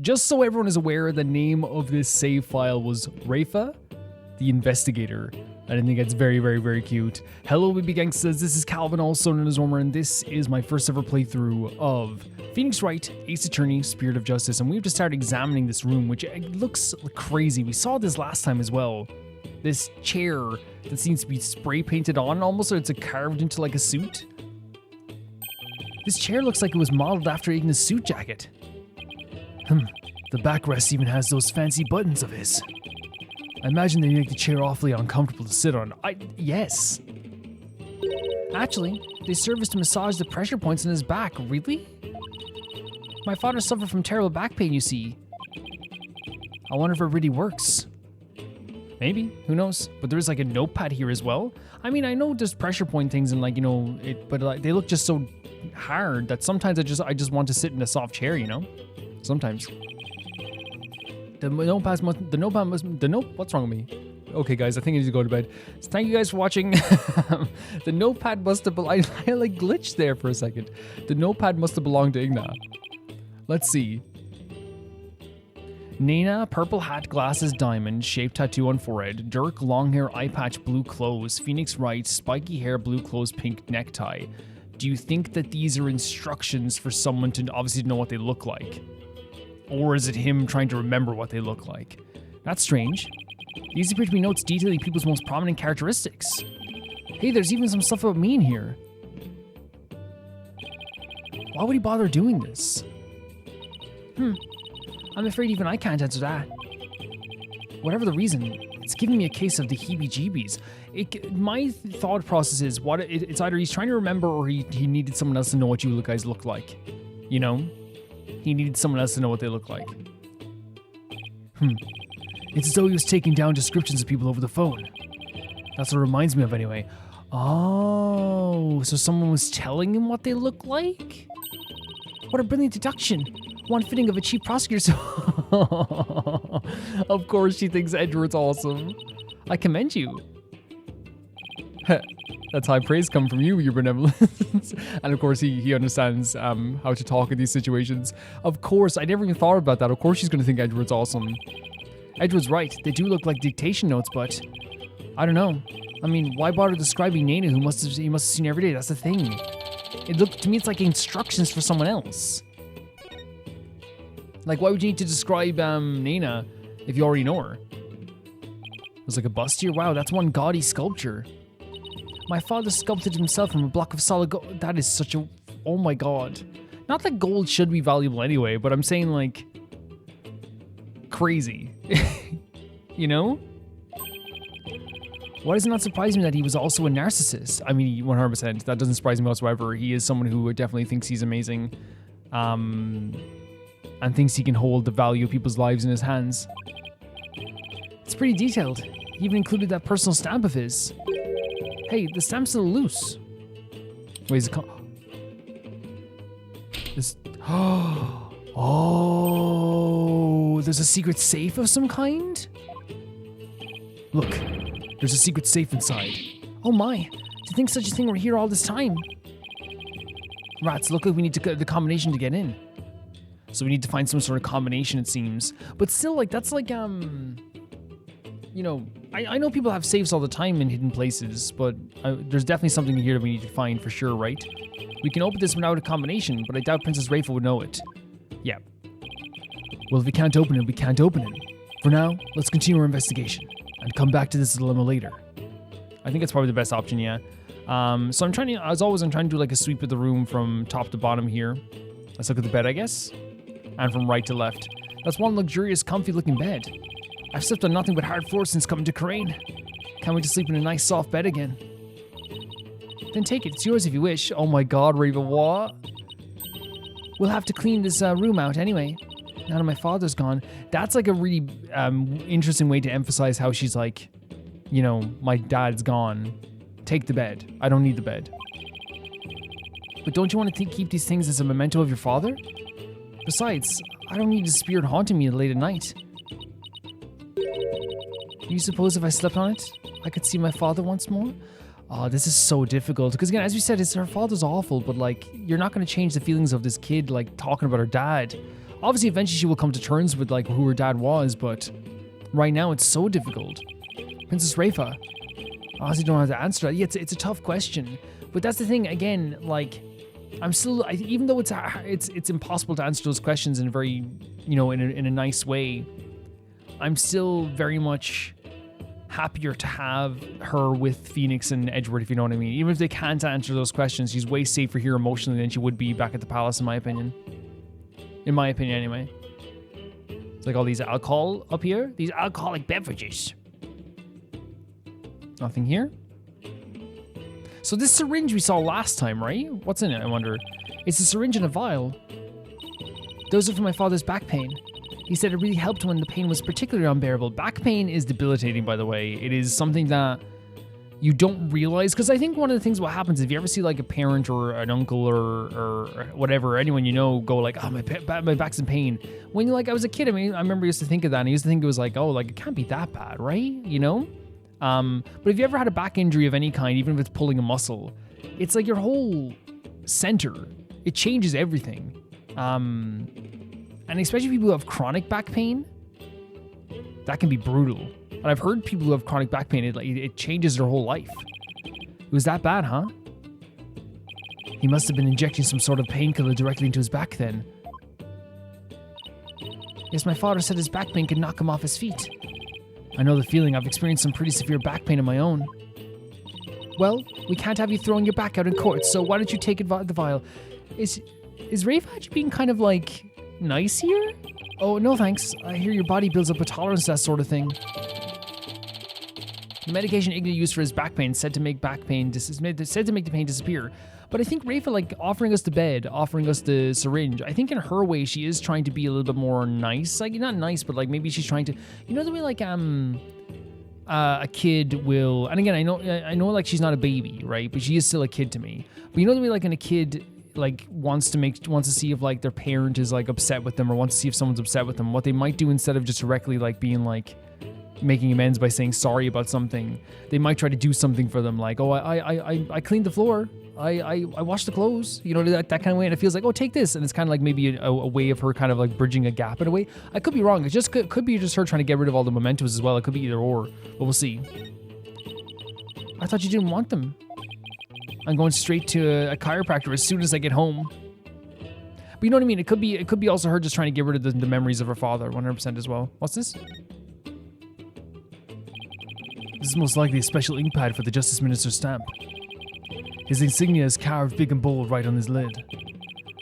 Just so everyone is aware, the name of this save file was Rafa, the investigator. And I think it's very, very, very cute. Hello, Baby Gang says, this is Calvin, also known as Ormer, and this is my first ever playthrough of Phoenix Wright, Ace Attorney, Spirit of Justice. And we've just started examining this room, which looks crazy. We saw this last time as well. This chair that seems to be spray painted on almost, or it's carved into like a suit. This chair looks like it was modeled after Igna's suit jacket. The backrest even has those fancy buttons of his. I imagine they make the chair awfully uncomfortable to sit on. Yes. Actually, they serve us to massage the pressure points in his back. Really? My father suffered from terrible back pain, you see. I wonder if it really works. Maybe, who knows? But there is like a notepad here as well. I mean, I know there's pressure point things and like, you know, but like they look just so hard that sometimes I just want to sit in a soft chair, you know? Sometimes. What's wrong with me? Okay, guys, I think I need to go to bed. So thank you guys for watching. The notepad must have I like glitched there for a second. The notepad must have belonged to Igna. Let's see. Nina, purple hat, glasses, diamond, shaped tattoo on forehead. Dirk, long hair, eye patch, blue clothes. Phoenix Wright, spiky hair, blue clothes, pink necktie. Do you think that these are instructions for someone to obviously know what they look like? Or is it him trying to remember what they look like? That's strange. These appear to be notes detailing people's most prominent characteristics. Hey, there's even some stuff about me in here. Why would he bother doing this? I'm afraid even I can't answer that. Whatever the reason, it's giving me a case of the heebie-jeebies. My thought process is, it's either he's trying to remember or he needed someone else to know what you guys look like. You know? He needed someone else to know what they look like. It's as though he was taking down descriptions of people over the phone. That's what it reminds me of anyway. Oh, so someone was telling him what they look like? What a brilliant deduction. One fitting of a cheap prosecutor. Of course she thinks Edward's awesome. I commend you. That's high praise come from you, your benevolence. And of course he understands how to talk in these situations. Of course, I never even thought about that. Of course she's going to think Edward's awesome. Edward's right. They do look like dictation notes, but I don't know. I mean, why bother describing Nana, who he must have seen every day? That's the thing. To me, it's like instructions for someone else. Like, why would you need to describe Nana if you already know her? There's like a bust here. Wow, that's one gaudy sculpture. My father sculpted himself from a block of solid gold. That is such a... Oh my god. Not that gold should be valuable anyway, but I'm saying like... crazy. You know? Why does it not surprise me that he was also a narcissist? I mean, 100%. That doesn't surprise me whatsoever. He is someone who definitely thinks he's amazing. And thinks he can hold the value of people's lives in his hands. It's pretty detailed. He even included that personal stamp of his. Hey, the stamp's still loose. Wait, is it this... Oh, there's a secret safe of some kind? Look, there's a secret safe inside. Oh my, to think such a thing were here all this time. Rats, look like we need to get the combination to get in. So we need to find some sort of combination, it seems. But still, like, that's like, you know, I know people have safes all the time in hidden places, but there's definitely something here that we need to find for sure, right? We can open this without a combination, but I doubt Princess Rafa would know it. Yeah. Well, if we can't open it, we can't open it. For now, let's continue our investigation and come back to this dilemma later. I think that's probably the best option, yeah. So I'm trying to, as always, I'm trying to do like a sweep of the room from top to bottom here. Let's look at the bed, I guess. And from right to left. That's one luxurious, comfy-looking bed. I've slept on nothing but hard floors since coming to Crane. Can't wait to sleep in a nice, soft bed again. Then take it. It's yours if you wish. Oh my god, Raven, what? We'll have to clean this room out anyway. Now that my father's gone. That's like a really interesting way to emphasize how she's like, you know, my dad's gone. Take the bed. I don't need the bed. But don't you want to keep these things as a memento of your father? Besides, I don't need his spirit haunting me late at night. Do you suppose if I slept on it, I could see my father once more? Oh, this is so difficult. Because again, as we said, her father's awful, but like, you're not going to change the feelings of this kid, like, talking about her dad. Obviously, eventually she will come to terms with like who her dad was, but right now it's so difficult. Princess Rafa, I honestly don't know how to answer that. Yeah, it's a tough question, but that's the thing. Again, like I'm still, even though it's impossible to answer those questions in a very, in a nice way, I'm still very much happier to have her with Phoenix and Edward, if you know what I mean. Even if they can't answer those questions, she's way safer here emotionally than she would be back at the palace, in my opinion. In my opinion, anyway. It's like all these alcohol up here. These alcoholic beverages. Nothing here. So this syringe we saw last time, right? What's in it, I wonder? It's a syringe and a vial. Those are for my father's back pain. He said it really helped when the pain was particularly unbearable. Back pain is debilitating, by the way. It is something that you don't realize, because I think one of the things what happens, if you ever see like a parent or an uncle or whatever, anyone you know go like, oh, my back's in pain. When you're like, I was a kid, I mean, I remember I used to think of that, and I used to think it was like, oh, like it can't be that bad, right? But if you ever had a back injury of any kind, even if it's pulling a muscle, it's like your whole center, it changes everything. And especially people who have chronic back pain, that can be brutal. And I've heard people who have chronic back pain, it changes their whole life. It was that bad, huh? He must have been injecting some sort of painkiller directly into his back then. Yes, my father said his back pain could knock him off his feet. I know the feeling. I've experienced some pretty severe back pain of my own. Well, we can't have you throwing your back out in court, so why don't you take the vial? Is Rafe actually being kind of like nice here? Oh, no thanks. I hear your body builds up a tolerance to that sort of thing. The medication Igna used for his back pain said to make the pain disappear. But I think Rafa, like, offering us the bed, offering us the syringe, I think in her way she is trying to be a little bit more nice. Like, not nice, but like maybe she's trying to, the way like a kid will, and again, I know like she's not a baby, right? But she is still a kid to me. But you know the way like when a kid like wants to see if like their parent is like upset with them, or wants to see if someone's upset with them, what they might do instead of just directly like being like making amends by saying sorry about something, they might try to do something for them, like, oh, I cleaned the floor, I washed the clothes, that kind of way, and it feels like, oh, take this, and it's kind of like maybe a way of her kind of like bridging a gap in a way. I could be wrong. It just could be just her trying to get rid of all the mementos as well. It could be either or, but we'll see. I thought you didn't want them. I'm going straight to a chiropractor as soon as I get home. But you know what I mean? It could be also her just trying to get rid of the memories of her father, 100% as well. What's this? This is most likely a special ink pad for the Justice Minister's stamp. His insignia is carved big and bold right on his lid.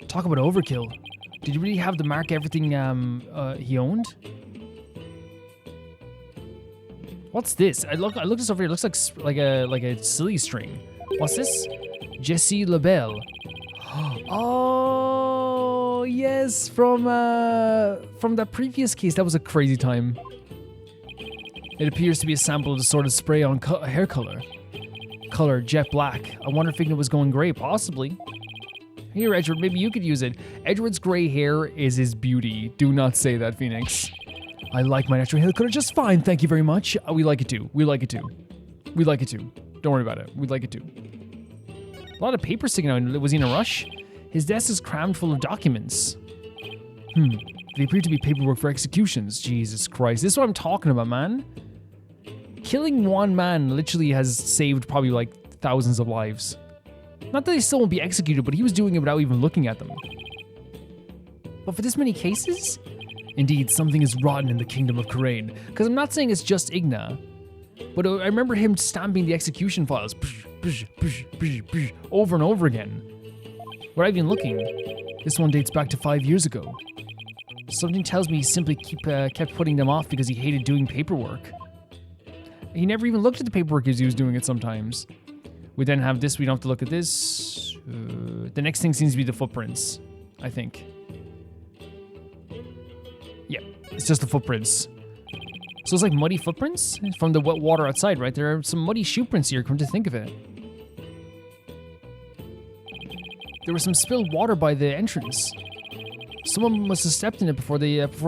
Talk about overkill. Did you really have to mark everything he owned? What's this? I look this over here. It looks like a silly string. What's this? Jessie LaBelle. Oh yes, from that previous case. That was a crazy time. It appears to be a sample of the sort of spray-on hair color. Color jet black. I wonder if Igna was going gray, possibly. Here, Edward, maybe you could use it. Edward's gray hair is his beauty. Do not say that, Phoenix. I like my natural hair color just fine, thank you very much. We like it too. We like it too. We like it too. Don't worry about it. We like it too. A lot of paper sticking out. Was he in a rush? His desk is crammed full of documents. They appear to be paperwork for executions. Jesus Christ. This is what I'm talking about, man. Killing one man literally has saved probably like thousands of lives. Not that they still won't be executed, but he was doing it without even looking at them. But for this many cases? Indeed, something is rotten in the kingdom of Khura'in. Because I'm not saying it's just Igna, but I remember him stamping the execution files over and over again. Without even looking. This one dates back to 5 years ago. Something tells me he simply kept putting them off because he hated doing paperwork. He never even looked at the paperwork as he was doing it sometimes. We then have this. We don't have to look at this. The next thing seems to be the footprints, I think. Yeah, it's just the footprints. So it's like muddy footprints from the wet water outside, right? There are some muddy shoe prints here, come to think of it. There was some spilled water by the entrance. Someone must have stepped in it before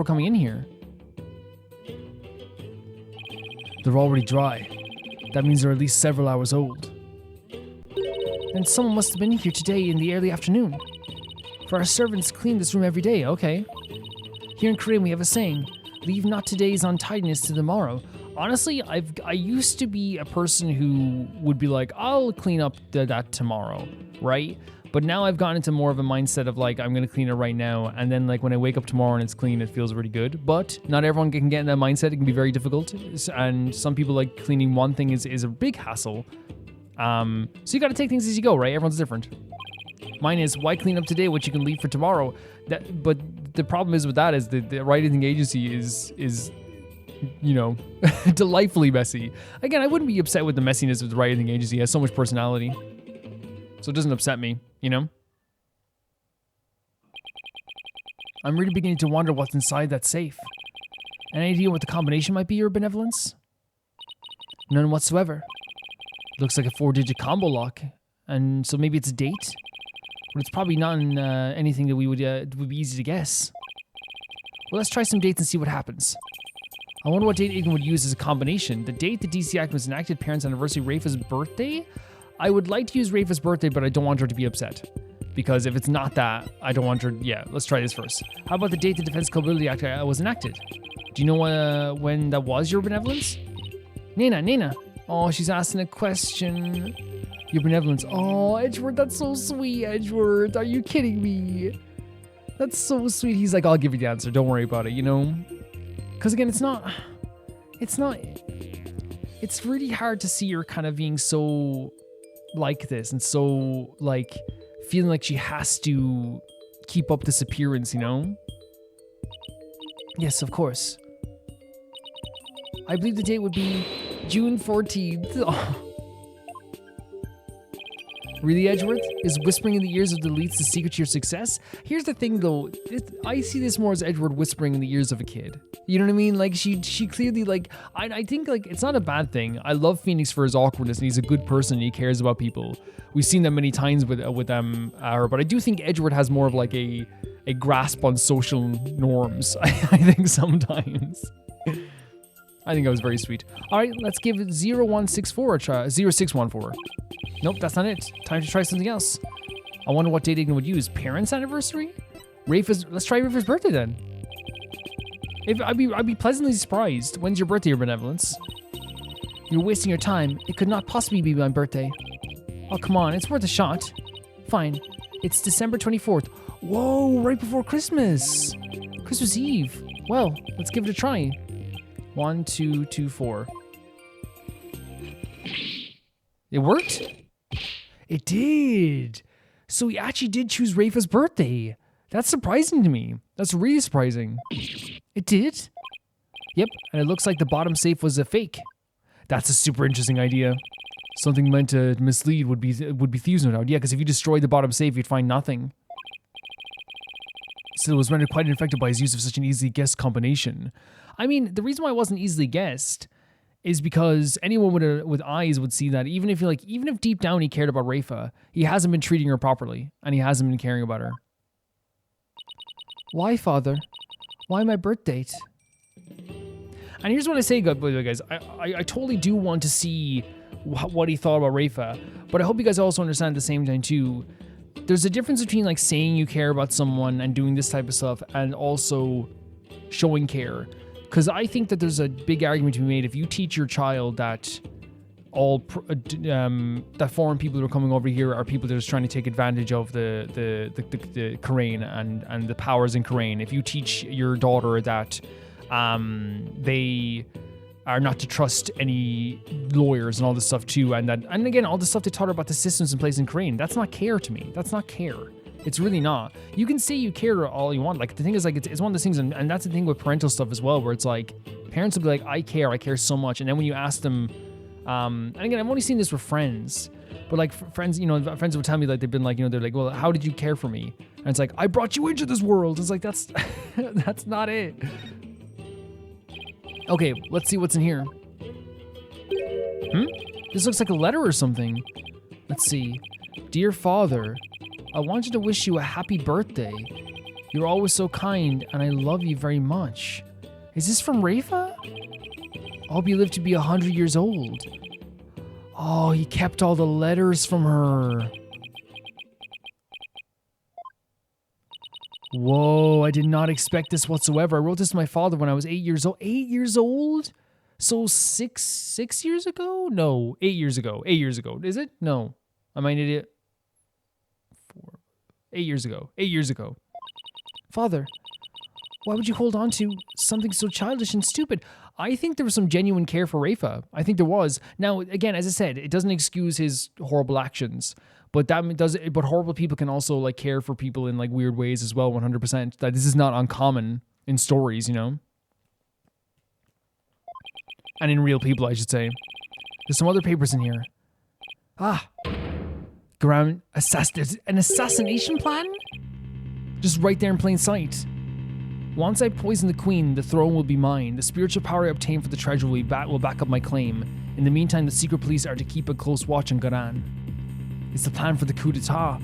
coming in here. They're already dry. That means they're at least several hours old. Then someone must have been here today in the early afternoon. For our servants clean this room every day, okay. Here in Korean, we have a saying, leave not today's untidiness to tomorrow. Honestly, I used to be a person who would be like, I'll clean up that tomorrow, right? But now I've gotten into more of a mindset of like, I'm going to clean it right now. And then like when I wake up tomorrow and it's clean, it feels really good. But not everyone can get in that mindset. It can be very difficult. And some people like cleaning one thing is a big hassle. So you got to take things as you go, right? Everyone's different. Mine is, why clean up today what you can leave for tomorrow? But the problem is with that is the writing agency is you know, delightfully messy. Again, I wouldn't be upset with the messiness of the writing agency. It has so much personality. So it doesn't upset me, you know? I'm really beginning to wonder what's inside that safe. Any idea what the combination might be, Your Benevolence? None whatsoever. Looks like a 4-digit combo lock. And so maybe it's a date? But it's probably not in, anything that would be easy to guess. Well, let's try some dates and see what happens. I wonder what date Ignorant would use as a combination. The date the DC Act was enacted, parents' anniversary, Rafa's birthday? I would like to use Rafa's birthday, but I don't want her to be upset. Because if it's not that, I don't want her... Yeah, let's try this first. How about the date the Defense Culpability Act was enacted? Do you know when that was, Your Benevolence? Nena. Oh, she's asking a question. Your Benevolence. Oh, Edward, that's so sweet, Edward. Are you kidding me? That's so sweet. He's like, I'll give you the answer. Don't worry about it, you know? Because again, it's really hard to see her kind of being so like this and so like feeling like she has to keep up this appearance, you know? Yes, of course. I believe the date would be June 14th. Oh. Really, Edgeworth? Is whispering in the ears of the elites the secret to your success? Here's the thing, though. I see this more as Edward whispering in the ears of a kid. You know what I mean? Like, she clearly, like... I think, like, it's not a bad thing. I love Phoenix for his awkwardness, and he's a good person, and he cares about people. We've seen that many times with her, but I do think Edward has more of, like, a grasp on social norms, I think, sometimes. I think that was very sweet. All right, let's give 0164 a try. 0614. Nope, that's not it. Time to try something else. I wonder what date Igna would use. Parents' anniversary? Let's try Rafa's birthday then. I'd be pleasantly surprised. When's your birthday, Your Benevolence? You're wasting your time. It could not possibly be my birthday. Oh, come on, it's worth a shot. Fine. It's December 24th. Whoa, right before Christmas. Christmas Eve. Well, let's give it a try. 1, 2, 2, 4. It worked? It did. So he actually did choose Rafa's birthday. That's surprising to me. That's really surprising. It did? Yep, and it looks like the bottom safe was a fake. That's a super interesting idea. Something meant to mislead would be thieves, no doubt. Yeah, because if you destroyed the bottom safe, you'd find nothing. Still, it was rendered quite ineffective by his use of such an easily guessed combination. I mean, the reason why it wasn't easily guessed is because anyone with eyes would see that even if deep down he cared about Rafa, he hasn't been treating her properly, and he hasn't been caring about her. Why, Father? Why my birth date? And here's what I say, guys. I totally do want to see what he thought about Rafa, but I hope you guys also understand at the same time too. There's a difference between like saying you care about someone and doing this type of stuff, and also showing care. Because I think that there's a big argument to be made if you teach your child that that foreign people that are coming over here are people that are just trying to take advantage of the Karain and the powers in Karain. If you teach your daughter that they are not to trust any lawyers and all this stuff too, and again all the stuff they taught her about the systems in place in Karain, that's not care to me. That's not care. It's really not. You can say you care all you want. Like, the thing is, like, it's one of those things, and that's the thing with parental stuff as well, where it's like, parents will be like, I care so much. And then when you ask them, and again, I've only seen this with friends, but like friends, you know, friends would tell me, like, they've been like, you know, they're like, well, how did you care for me? And it's like, I brought you into this world. It's like, that's, that's not it. Okay, let's see what's in here. This looks like a letter or something. Let's see. Dear Father, I wanted to wish you a happy birthday. You're always so kind, and I love you very much. Is this from Rafa? I hope you live to be 100 years old. Oh, he kept all the letters from her. Whoa, I did not expect this whatsoever. I wrote this to my father when I was 8 years old. 8 years old? So six years ago? No, 8 years ago. 8 years ago. Is it? No. Am I an idiot? 8 years ago. 8 years ago. Father, why would you hold on to something so childish and stupid? I think there was some genuine care for Rafa. I think there was. Now, again, as I said, it doesn't excuse his horrible actions. But but horrible people can also like care for people in like weird ways as well, 100%. That this is not uncommon in stories, you know? And in real people, I should say. There's some other papers in here. Ah. An assassination plan? Just right there in plain sight. Once I poison the queen, the throne will be mine. The spiritual power I obtain for the treasure will back up my claim. In the meantime, the secret police are to keep a close watch on Garan. It's the plan for the coup d'etat.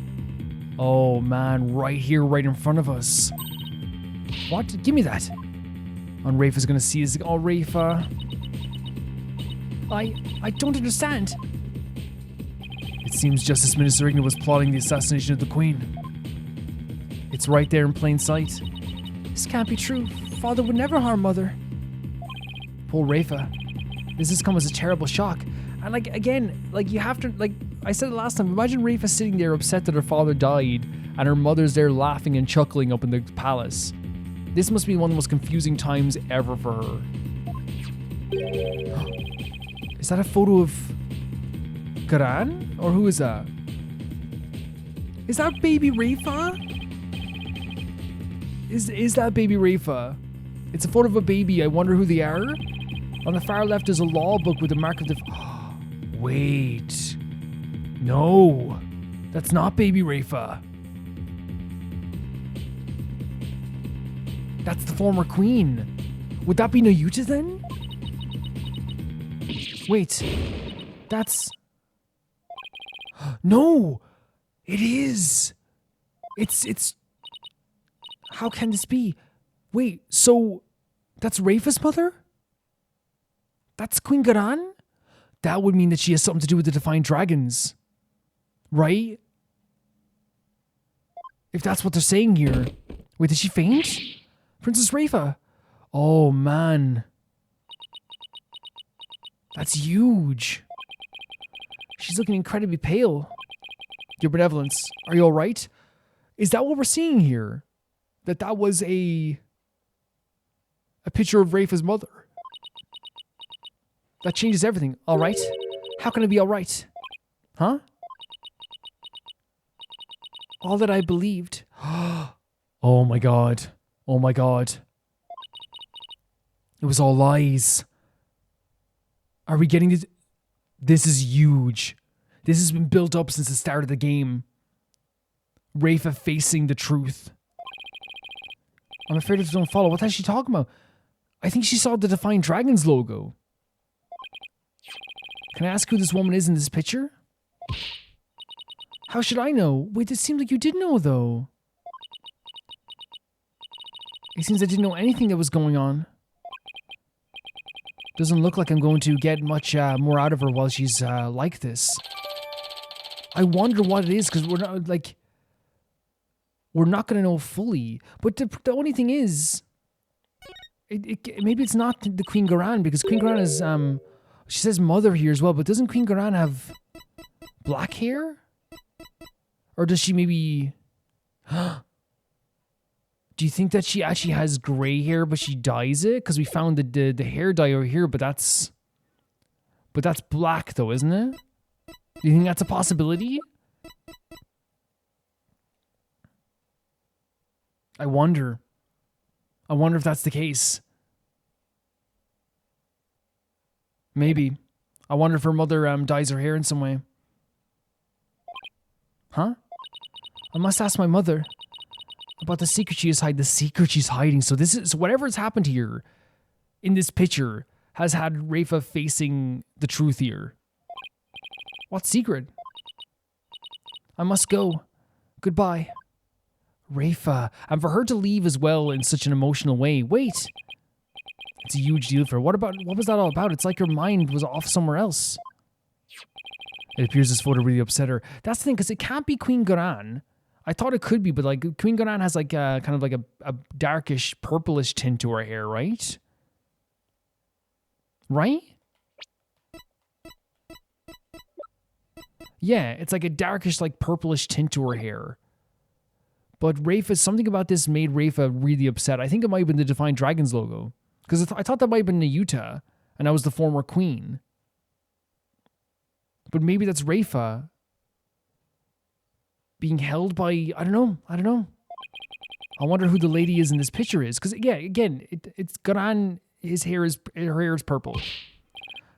Oh man, right here, right in front of us. What? Give me that. And Rafa's gonna see us. Oh, Rafa. I don't understand. It seems Justice Minister Igna was plotting the assassination of the Queen. It's right there in plain sight. This can't be true. Father would never harm Mother. Poor Rafa. This has come as a terrible shock. And like, again, like you have to, like I said it last time, imagine Rafa sitting there upset that her father died and her mother's there laughing and chuckling up in the palace. This must be one of the most confusing times ever for her. Is that a photo of Garan? Or who is that? Is that baby Rafa? Is that baby Rafa? It's a photo of a baby. I wonder who they are. On the far left is a law book with a mark of the... Wait. No. That's not baby Rafa. That's the former queen. Would that be Nayuta then? Wait. That's... No! It is! It's... How can this be? Wait, so... That's Rafa's mother? That's Queen Garan? That would mean that she has something to do with the Defiant Dragons. Right? If that's what they're saying here. Wait, did she faint? Princess Rafa. Oh, man. That's huge. She's looking incredibly pale. Your benevolence. Are you alright? Is that what we're seeing here? That was a picture of Rafa's mother. That changes everything. Alright? How can I be alright? Huh? All that I believed. Oh my god. Oh my god. It was all lies. Are we getting this? This is huge. This has been built up since the start of the game. Rafa facing the truth. I'm afraid if I don't follow. What the hell is she talking about? I think she saw the Defiant Dragons logo. Can I ask who this woman is in this picture? How should I know? Wait, it seemed like you did know, though. It seems I didn't know anything that was going on. Doesn't look like I'm going to get much more out of her while she's like this. I wonder what it is, because we're not, like... We're not going to know fully. But the only thing is... maybe it's not the Queen Garan, because Queen Garan is... she says mother here as well, but doesn't Queen Garan have black hair? Or does she maybe... Do you think that she actually has gray hair, but she dyes it? Because we found the hair dye over here, but that's black though, isn't it? Do you think that's a possibility? I wonder if that's the case. Maybe. I wonder if her mother dyes her hair in some way. Huh? I must ask my mother about the secret she is hiding. The secret she's hiding. So this is whatever has happened here in this picture has had Rafa facing the truth here. What secret? I must go. Goodbye. Rafa. And for her to leave as well in such an emotional way. Wait. It's a huge deal for her. What was that all about? It's like her mind was off somewhere else. It appears this photo really upset her. That's the thing, because it can't be Queen Garan. I thought it could be, but like Queen Ganon has like kind of like a darkish purplish tint to her hair, right? Right? Yeah, it's like a darkish, like purplish tint to her hair. But Rafa, something about this made Rafa really upset. I think it might have been the Defiant Dragons logo. Because I thought that might have been Nayuta, and I was the former queen. But maybe that's Rafa being held by, I don't know. I wonder who the lady is in this picture is. Because, yeah, again, it's Ganon, her hair is purple.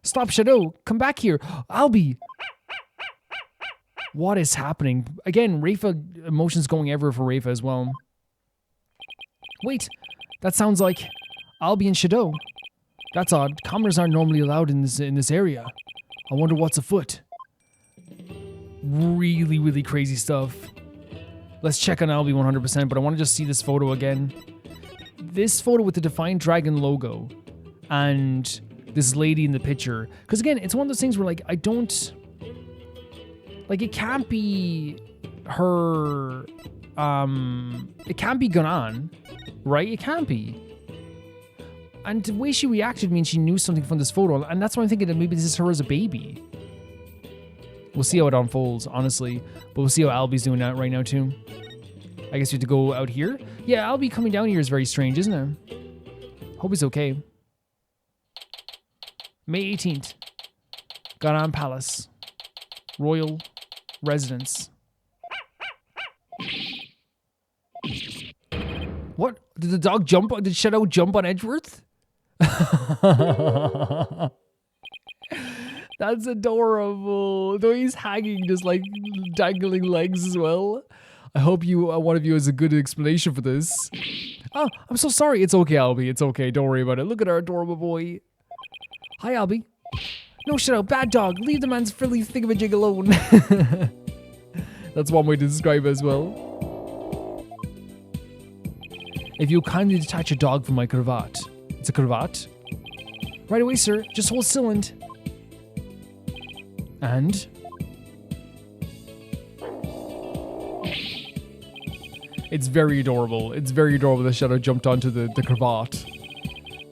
Stop, Shadow. Come back here. Ahlbi. What is happening? Again, Rafa, emotions going everywhere for Rafa as well. Wait, that sounds like Ahlbi and Shadow. That's odd. Commoners aren't normally allowed in this area. I wonder what's afoot. Really, really crazy stuff. Let's check on Ahlbi 100%, but I want to just see this photo again. This photo with the Defiant Dragon logo and this lady in the picture. Because again, it's one of those things where like, I don't... Like, it can't be her, it can't be Ganon, right? It can't be. And the way she reacted means she knew something from this photo, and that's why I'm thinking that maybe this is her as a baby. We'll see how it unfolds, honestly, but we'll see how Ahlbi's doing that right now, too. I guess we have to go out here? Yeah, Ahlbi coming down here is very strange, isn't it? Hope he's okay. May 18th. Ganon Palace. Royal residence. What? Did the dog jump? Did Shadow jump on Edgeworth? That's adorable. Though he's hanging, just like dangling legs as well. I hope you, one of you has a good explanation for this. Oh, I'm so sorry. It's okay, Ahlbi. It's okay. Don't worry about it. Look at our adorable boy. Hi, Ahlbi. No, Shadow, bad dog. Leave the man's frilly thingamajig alone. That's one way to describe it as well. If you'll kindly detach a dog from my cravat. It's a cravat? Right away, sir. Just hold still and... It's very adorable. It's very adorable that Shadow jumped onto the cravat.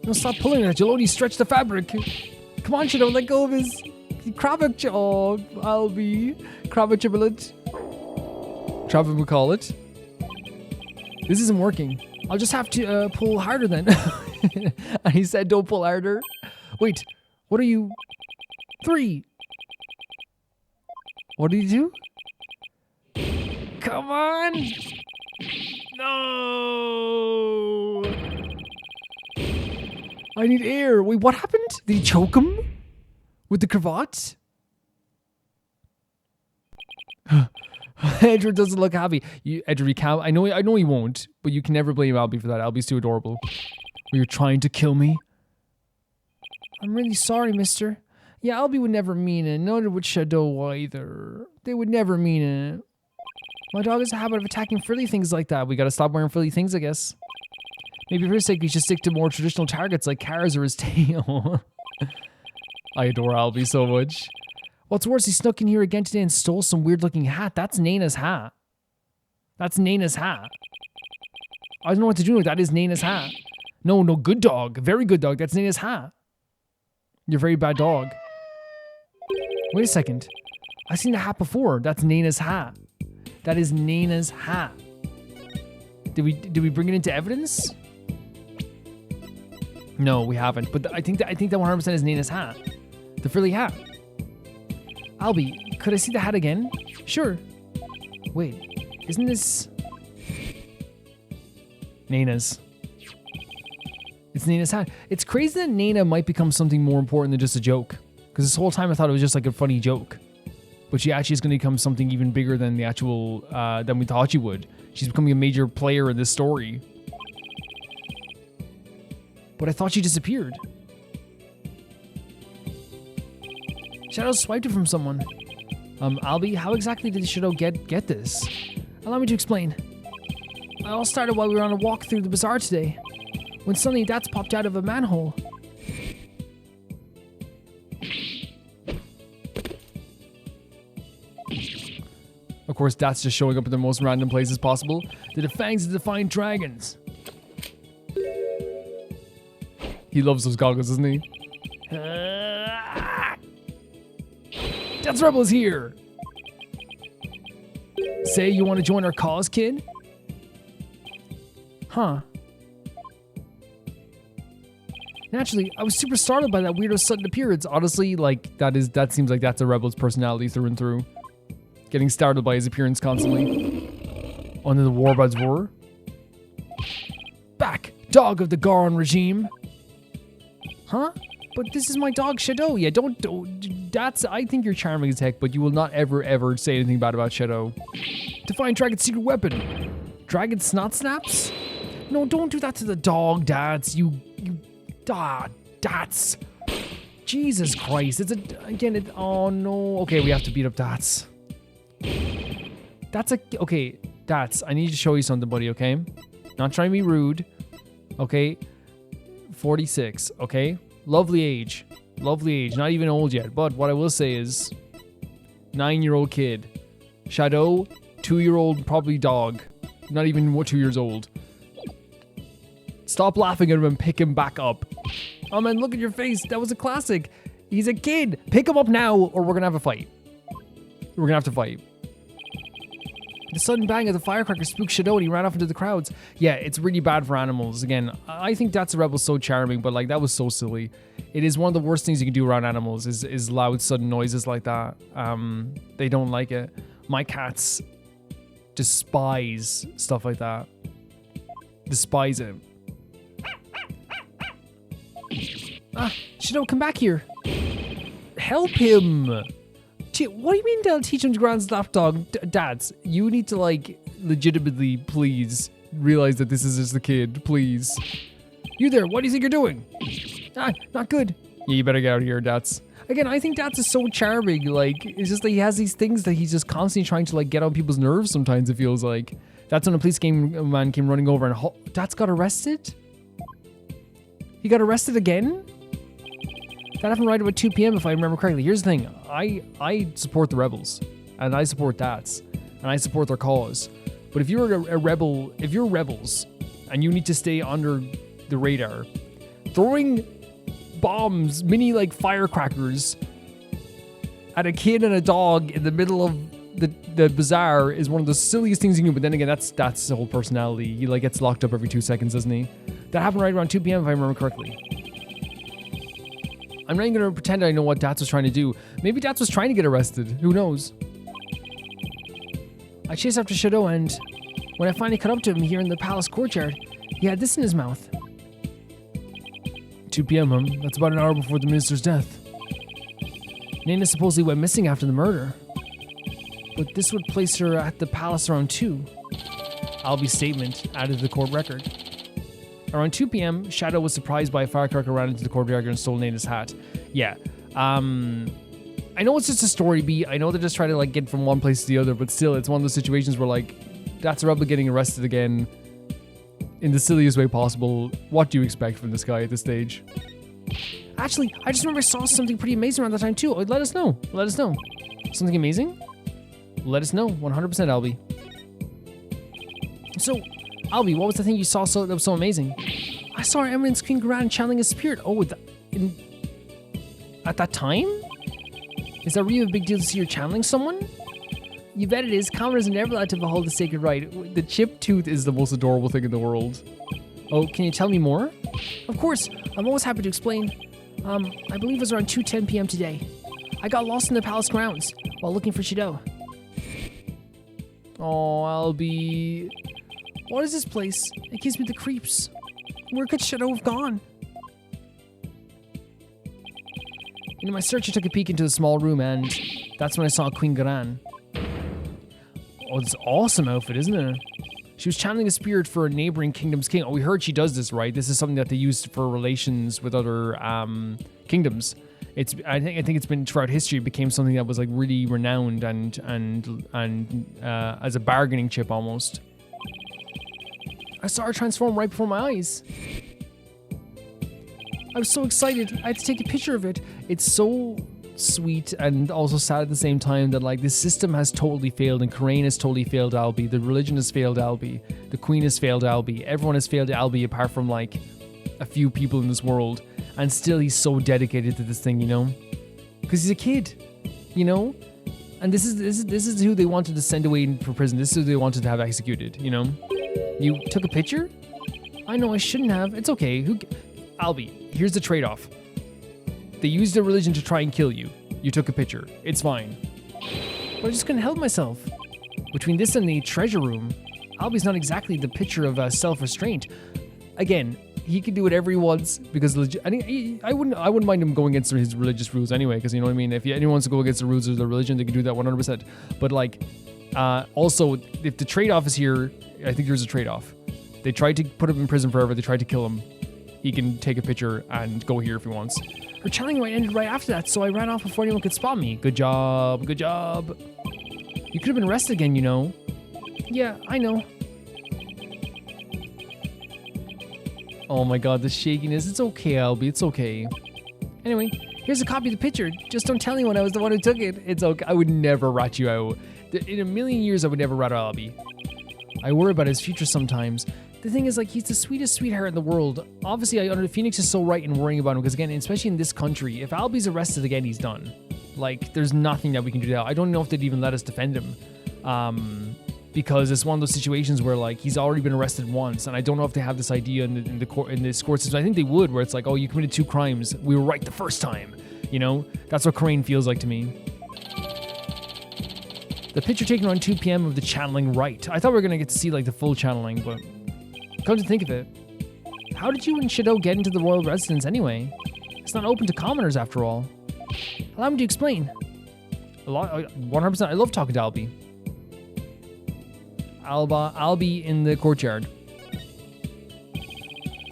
No, stop pulling it. You'll only stretch the fabric. Come on, Shadow, let go of his Krabbit. Oh, Ahlbi. Krabbit-chiblet. Travis would call it. This isn't working. I'll just have to pull harder then. And he said, don't pull harder. Wait, what are you? 3. What did you do? Come on. No. I need air. Wait, what happened? Did he choke him? With the cravat? Edward doesn't look happy. Edward, you can't. I know he won't, but you can never blame Ahlbi for that. Ahlbi's too adorable. Were you trying to kill me? I'm really sorry, mister. Yeah, Ahlbi would never mean it. Neither would Shadow either. They would never mean it. My dog has a habit of attacking frilly things like that. We gotta stop wearing frilly things, I guess. Maybe for his sake, we should stick to more traditional targets like cars or his tail. I adore Ahlbi so much. What's worse, he snuck in here again today and stole some weird-looking hat. That's Nana's hat. That's Nana's hat. I don't know what to do with that. That is Nana's hat. No, good dog. Very good dog. That's Nana's hat. You're a very bad dog. Wait a second. I've seen the hat before. That's Nana's hat. That is Nana's hat. Did we bring it into evidence? No, we haven't. But I think that 100% is Nana's hat. The frilly hat. Ahlbi, could I see the hat again? Sure. Wait, isn't this... Nana's. It's Nana's hat. It's crazy that Nana might become something more important than just a joke. Because this whole time I thought it was just like a funny joke. But she actually is going to become something even bigger than the actual, than we thought she would. She's becoming a major player in this story. But I thought she disappeared. Shadow swiped it from someone. Ahlbi, how exactly did Shadow get this? Allow me to explain. It all started while we were on a walk through the bazaar today, when suddenly that's popped out of a manhole. course, that's just showing up in the most random places possible. The Defangs of the Defiant Dragons. He loves those goggles, doesn't he? That's Rebels here. Say you want to join our cause, kid? Huh. Naturally, I was super startled by that weirdo sudden appearance. Honestly, like, that seems like that's a Rebel's personality through and through. Getting startled by his appearance constantly. Under the Warbuds roar. Back, dog of the Goron regime. Huh? But this is my dog, Shadow. Yeah, I think you're charming as heck, but you will not ever say anything bad about Shadow. Define Dragon's secret weapon. Dragon snot snaps? No, don't do that to the dog, Dats. Dats. Jesus Christ. Oh no. Okay, we have to beat up Dats. Okay, Dats, I need to show you something, buddy, okay? Not trying to be rude. Okay. 46, okay? Lovely age. Not even old yet. But what I will say is 9-year-old kid. Shadow, 2-year-old probably dog. Not even 2 years old. Stop laughing at him and pick him back up. Oh man, look at your face. That was a classic. He's a kid. Pick him up now or we're gonna have a fight. The sudden bang of the firecracker spooked Shadow and he ran off into the crowds. Yeah, it's really bad for animals. Again, I think That's a Rebel so charming, but like that was so silly. It is one of the worst things you can do around animals is loud sudden noises like that. They don't like it. My cats despise stuff like that. Despise it. Shadow, come back here. Help him. What do you mean they'll teach him to ground slap dog? Dads, you need to like legitimately please realize that this is just a kid, please. You there, what do you think you're doing? Not good. Yeah, you better get out of here, Dats. Again, I think Dats is so charming. Like, it's just that he has these things that he's just constantly trying to like get on people's nerves sometimes, it feels like. That's when a police man came running over and Dats got arrested? He got arrested again? That happened right about 2 p.m. if I remember correctly. Here's the thing. I support the rebels. And I support Dats. And I support their cause. But if you're a rebel, if you're rebels and you need to stay under the radar, throwing bombs, mini like firecrackers at a kid and a dog in the middle of the bazaar is one of the silliest things you can do. But then again, that's the whole personality. He like gets locked up every 2 seconds, doesn't he? That happened right around 2 p.m. if I remember correctly. I'm not even going to pretend I know what Dats was trying to do. Maybe Dats was trying to get arrested. Who knows? I chased after Shadow and when I finally caught up to him here in the palace courtyard, he had this in his mouth. 2 p.m., That's about an hour before the minister's death. Nana supposedly went missing after the murder. But this would place her at the palace around 2. Ahlbi's statement added to the court record. Around 2 p.m., Shadow was surprised by a firecracker ran into the courtyard and stole Nana's hat. Yeah. I know it's just a story beat. I know they're just trying to like get from one place to the other, but still, it's one of those situations where like, That's a Rebel getting arrested again in the silliest way possible. What do you expect from this guy at this stage? Actually, I just remember I saw something pretty amazing around that time too. Let us know. Something amazing? Let us know. 100% Ahlbi. So, Ahlbi, what was the thing you saw that was so amazing? I saw Our Eminence Queen Garan channeling a spirit. Oh, at that time? Is that really a big deal to see you're channeling someone? You bet it is. Commoners are never allowed to behold the sacred rite. The chipped tooth is the most adorable thing in the world. Oh, can you tell me more? Of course. I'm always happy to explain. I believe it was around 2:10 p.m. today. I got lost in the palace grounds while looking for Shadow. Oh, Ahlbi. What is this place? It gives me the creeps. Where could Shadow have gone? In my search, I took a peek into the small room, and that's when I saw Queen Garan. Oh, this awesome outfit, isn't it? She was channeling a spirit for a neighboring kingdom's king. Oh, we heard she does this, right? This is something that they used for relations with other kingdoms. I think it's been throughout history. It became something that was like really renowned and as a bargaining chip almost. I saw her transform right before my eyes. I was so excited. I had to take a picture of it. It's so sweet and also sad at the same time that like this system has totally failed, and Karain has totally failed Ahlbi, the religion has failed Ahlbi, the queen has failed Ahlbi, everyone has failed Ahlbi apart from like a few people in this world, and still he's so dedicated to this thing, you know, because he's a kid, you know, and this is who they wanted to send away for prison. This is who they wanted to have executed, you know. You took a picture? I know I shouldn't have. It's okay. Ahlbi, here's the trade-off. They used their religion to try and kill you. You took a picture. It's fine. But I just couldn't help myself. Between this and the treasure room, Ahlbi's not exactly the picture of self-restraint. Again, he can do whatever he wants because I wouldn't mind him going against his religious rules anyway, because you know what I mean. If anyone wants to go against the rules of their religion, they can do that 100%. But like, also, if the trade-off is here, I think there's a trade-off. They tried to put him in prison forever. They tried to kill him. He can take a picture and go here if he wants. Her channeling right ended right after that, so I ran off before anyone could spot me. Good job, good job. You could have been arrested again, you know. Yeah, I know. Oh my god, the shakiness. It's okay, Ahlbi, it's okay. Anyway, here's a copy of the picture. Just don't tell anyone I was the one who took it. It's okay. I would never rat you out. In a million years, I would never rat out Ahlbi. I worry about his future sometimes. The thing is, like, he's the sweetest sweetheart in the world. Obviously, Phoenix is so right in worrying about him, because again, especially in this country, if Ahlbi's arrested again, he's done. Like, there's nothing that we can do now. I don't know if they'd even let us defend him. Because it's one of those situations where, like, he's already been arrested once, and I don't know if they have this idea in this court system. I think they would, where it's like, oh, you committed 2 crimes. We were right the first time. You know? That's what Karain feels like to me. The picture taken around 2 p.m. of the channeling Wright. I thought we were going to get to see, like, the full channeling, but come to think of it, how did you and Shadow get into the royal residence anyway? It's not open to commoners after all. Allow me to explain. 100%. I love talking to Ahlbi. Ahlbi in the courtyard.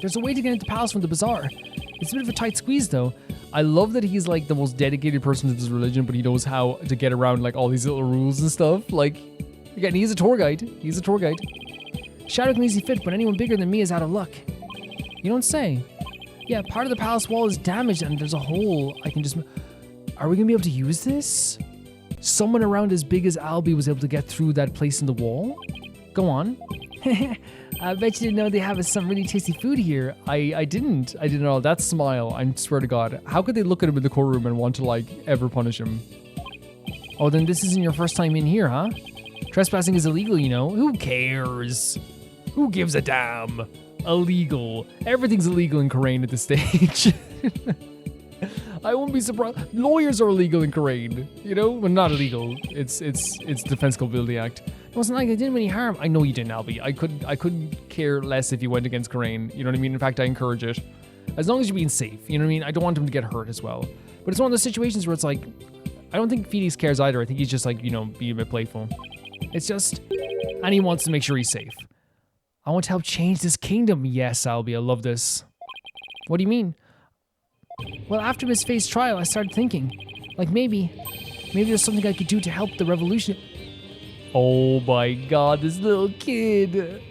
There's a way to get into the palace from the bazaar. It's a bit of a tight squeeze though. I love that he's like the most dedicated person to this religion, but he knows how to get around like all these little rules and stuff. Like, again, he's a tour guide. He's a tour guide. Shadow can easily fit, but anyone bigger than me is out of luck. You don't say. Yeah, part of the palace wall is damaged and there's a hole. I can just... Are we gonna be able to use this? Someone around as big as Ahlbi was able to get through that place in the wall? Go on. I bet you didn't know they have some really tasty food here. I didn't at all. That smile, I swear to God. How could they look at him in the courtroom and want to like ever punish him? Oh, then this isn't your first time in here, huh? Trespassing is illegal, you know. Who cares? Who gives a damn? Illegal. Everything's illegal in Karain at this stage. I won't be surprised. Lawyers are illegal in Karain. You know? Well, not illegal. It's Defense Culpability Act. It wasn't like I did him any harm. I know you didn't, Ahlbi. I couldn't care less if you went against Karain. You know what I mean? In fact, I encourage it. As long as you're being safe. You know what I mean? I don't want him to get hurt as well. But it's one of those situations where it's like, I don't think Phoenix cares either. I think he's just like, you know, being a bit playful. It's just, and he wants to make sure he's safe. I want to help change this kingdom. Yes, Ahlbi, I love this. What do you mean? Well, after Miss Faye's trial, I started thinking, like maybe there's something I could do to help the revolution. Oh my God, this little kid.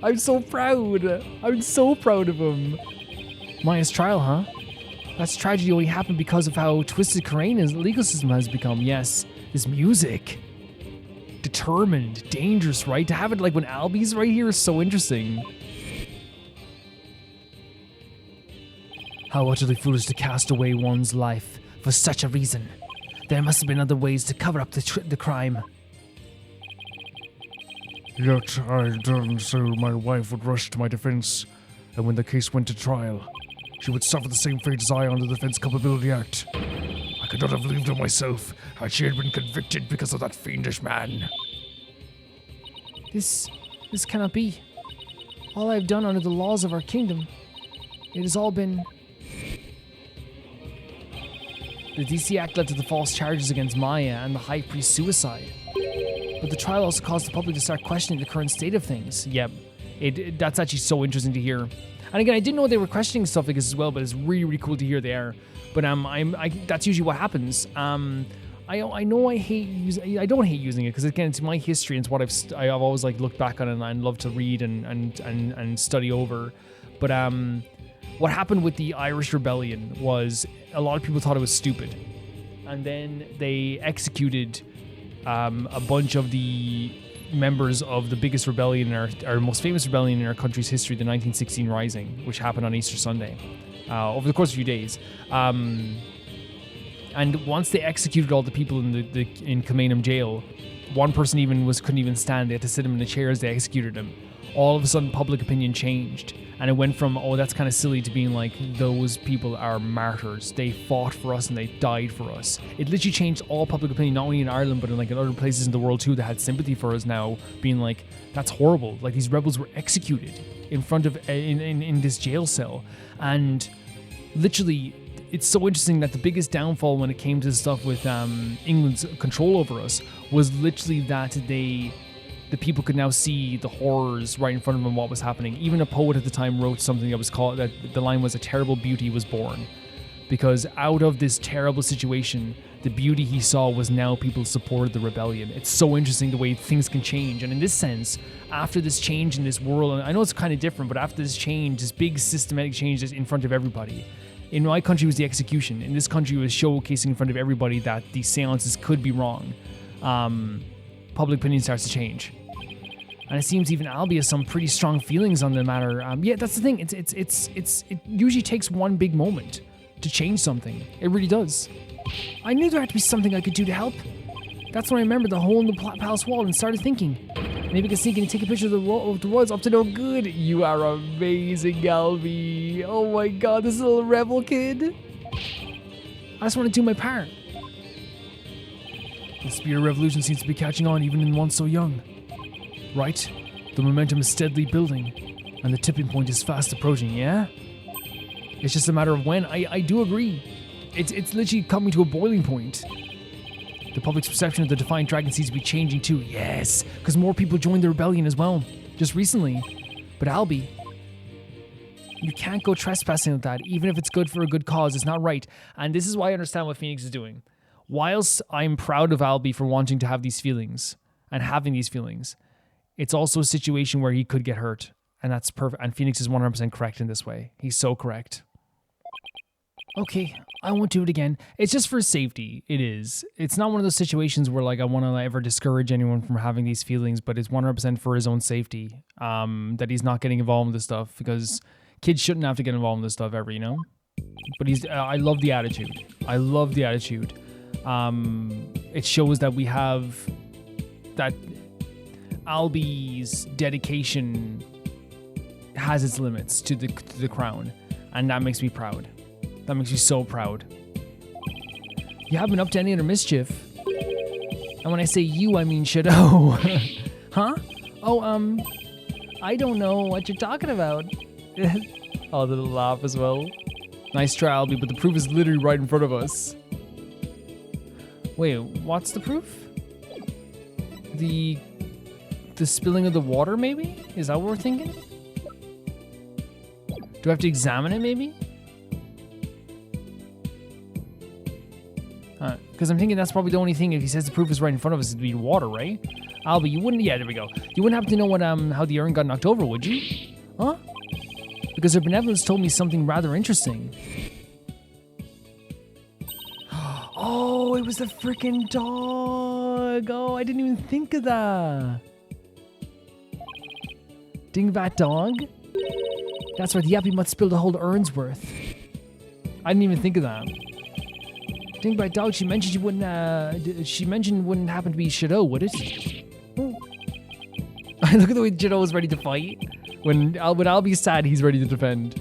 I'm so proud. I'm so proud of him. Maya's trial, huh? That's tragedy only happened because of how twisted Karain's legal system has become. Yes, this music. Determined, dangerous, right? To have it like when Ahlbi's right here is so interesting. How utterly foolish to cast away one's life for such a reason. There must have been other ways to cover up the crime. Yet I done so my wife would rush to my defense, and when the case went to trial, she would suffer the same fate as I under the Defense Culpability Act. I could not have believed her myself had she had been convicted because of that fiendish man. This cannot be. All I have done under the laws of our kingdom, it has all been... The DC Act led to the false charges against Maya and the High Priest's suicide. But the trial also caused the public to start questioning the current state of things. Yep, that's actually so interesting to hear. And again, I didn't know they were questioning stuff like this as well, but it's really, really cool to hear they are. But that's usually what happens. I know I hate using. I don't hate using it because again, it's my history and it's what I've always like looked back on and love to read and study over. But what happened with the Irish Rebellion was a lot of people thought it was stupid. and then they executed a bunch of the members of the biggest rebellion in our most famous rebellion in our country's history, the 1916 Rising, which happened on Easter Sunday, over the course of a few days. And once they executed all the people in Kilmainham jail, one person couldn't even stand. They had to sit him in the chair as they executed him. All of a sudden, public opinion changed, and it went from, oh, that's kind of silly, to being like, those people are martyrs. They fought for us and they died for us. It literally changed all public opinion, not only in Ireland, but in like in other places in the world too that had sympathy for us now, being like, that's horrible. Like, these rebels were executed in front of in this jail cell, and literally. It's so interesting that the biggest downfall when it came to stuff with England's control over us was literally that the people could now see the horrors right in front of them, what was happening. Even a poet at the time wrote something that was called, that the line was, "A terrible beauty was born." Because out of this terrible situation, the beauty he saw was now people supported the rebellion. It's so interesting the way things can change. And in this sense, after this change in this world, and I know it's kind of different, but after this change, this big systematic change is in front of everybody. In my country, it was the execution. In this country, it was showcasing in front of everybody that these seances could be wrong. Public opinion starts to change. And it seems even Ahlbi has some pretty strong feelings on the matter. Yeah, that's the thing. It usually takes one big moment to change something. It really does. I knew there had to be something I could do to help. That's when I remembered the hole in the palace wall and started thinking, maybe I could sneak in and take a picture of the woods up to no good. You are amazing, Ahlbi. Oh my god, this little rebel kid. I just want to do my part. The spear revolution seems to be catching on even in one so young. Right? The momentum is steadily building, and the tipping point is fast approaching, yeah? It's just a matter of when. I do agree. It's literally coming to a boiling point. The public's perception of the Defiant Dragon seems to be changing too. Yes, because more people joined the rebellion as well, just recently. But Ahlbi, you can't go trespassing with that, even if it's good for a good cause. It's not right. And this is why I understand what Phoenix is doing. Whilst I'm proud of Ahlbi for wanting to have these feelings and having these feelings, it's also a situation where he could get hurt. And that's perfect. And Phoenix is 100% correct in this way. He's so correct. Okay, I won't do it again. It's just for safety. It is. It's not one of those situations where like I want to ever discourage anyone from having these feelings, but it's 100% for his own safety. That he's not getting involved in this stuff, because kids shouldn't have to get involved in this stuff ever, you know? But I love the attitude. I love the attitude. It shows that we have that Ahlbi's dedication has its limits to the crown, and that makes me proud. That makes me so proud. You haven't been up to any other mischief? And when I say you, I mean Shadow. Huh? Oh, I don't know what you're talking about. Oh, the little laugh as well. Nice try, Ahlbi, but the proof is literally right in front of us. Wait, what's the proof? The spilling of the water, maybe? Is that what we're thinking? Do I have to examine it, maybe? Because I'm thinking that's probably the only thing. If he says the proof is right in front of us, it'd be water, right? Ahlbi, you wouldn't. Yeah, there we go. You wouldn't happen to know what how the urn got knocked over, would you? Huh? Because her benevolence told me something rather interesting. Oh, it was the freaking dog. Oh, I didn't even think of that. Dingbat dog? That's right, the Yappy Mutt spilled a whole urn's worth. I didn't even think of that. Dingbat dog, she mentioned you wouldn't, she mentioned wouldn't happen to be Shadow, would it? Look at the way Shadow is ready to fight. When Ahlbi's sad, he's ready to defend.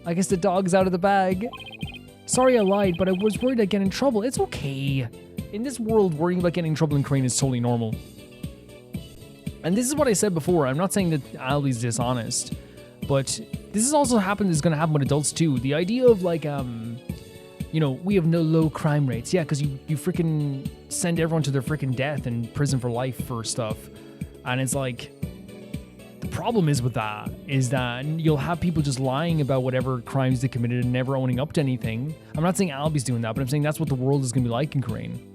I guess the dog's out of the bag. Sorry I lied, but I was worried I'd get in trouble. It's okay. In this world, worrying about getting in trouble in Crane is totally normal. And this is what I said before. I'm not saying that Ahlbi's dishonest, but this is also is going to happen with adults too. The idea of like, you know, we have no low crime rates. Yeah, because you freaking send everyone to their freaking death and prison for life for stuff. And it's like, the problem is with that is that you'll have people just lying about whatever crimes they committed and never owning up to anything. I'm not saying Ahlbi's doing that, but I'm saying that's what the world is going to be like in Crane.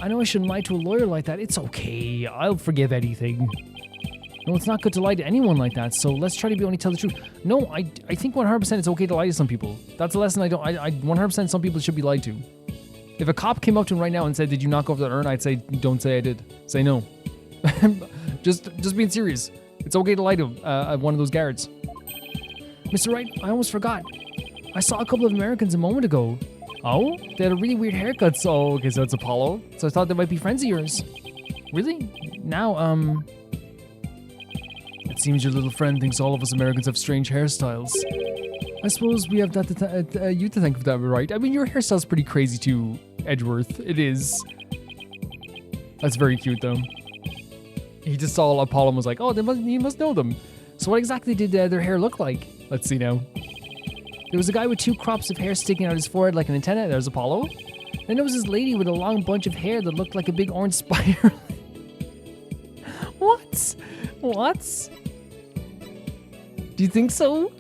I know I shouldn't lie to a lawyer like that. It's okay. I'll forgive anything. No, it's not good to lie to anyone like that, so let's try to only tell the truth. No, I think 100% it's okay to lie to some people. That's a lesson I 100% some people should be lied to. If a cop came up to him right now and said, "Did you knock over that urn?" I'd say, "Don't say I did. Say no." just being serious. It's okay to lie to one of those guards. Mr. Wright, I almost forgot. I saw a couple of Americans a moment ago. Oh? They had a really weird haircut, so... Okay, so it's Apollo. So I thought they might be friends of yours. Really? Now, It seems your little friend thinks all of us Americans have strange hairstyles. I suppose we have that you to thank for that, right? I mean, your hairstyle's pretty crazy too, Edgeworth. It is. That's very cute, though. He just saw Apollo and was like, oh, he must know them. So what exactly did their hair look like? Let's see now. There was a guy with 2 crops of hair sticking out his forehead like an antenna. There's Apollo. Then there was this lady with a long bunch of hair that looked like a big orange spider. What? What? Do you think so?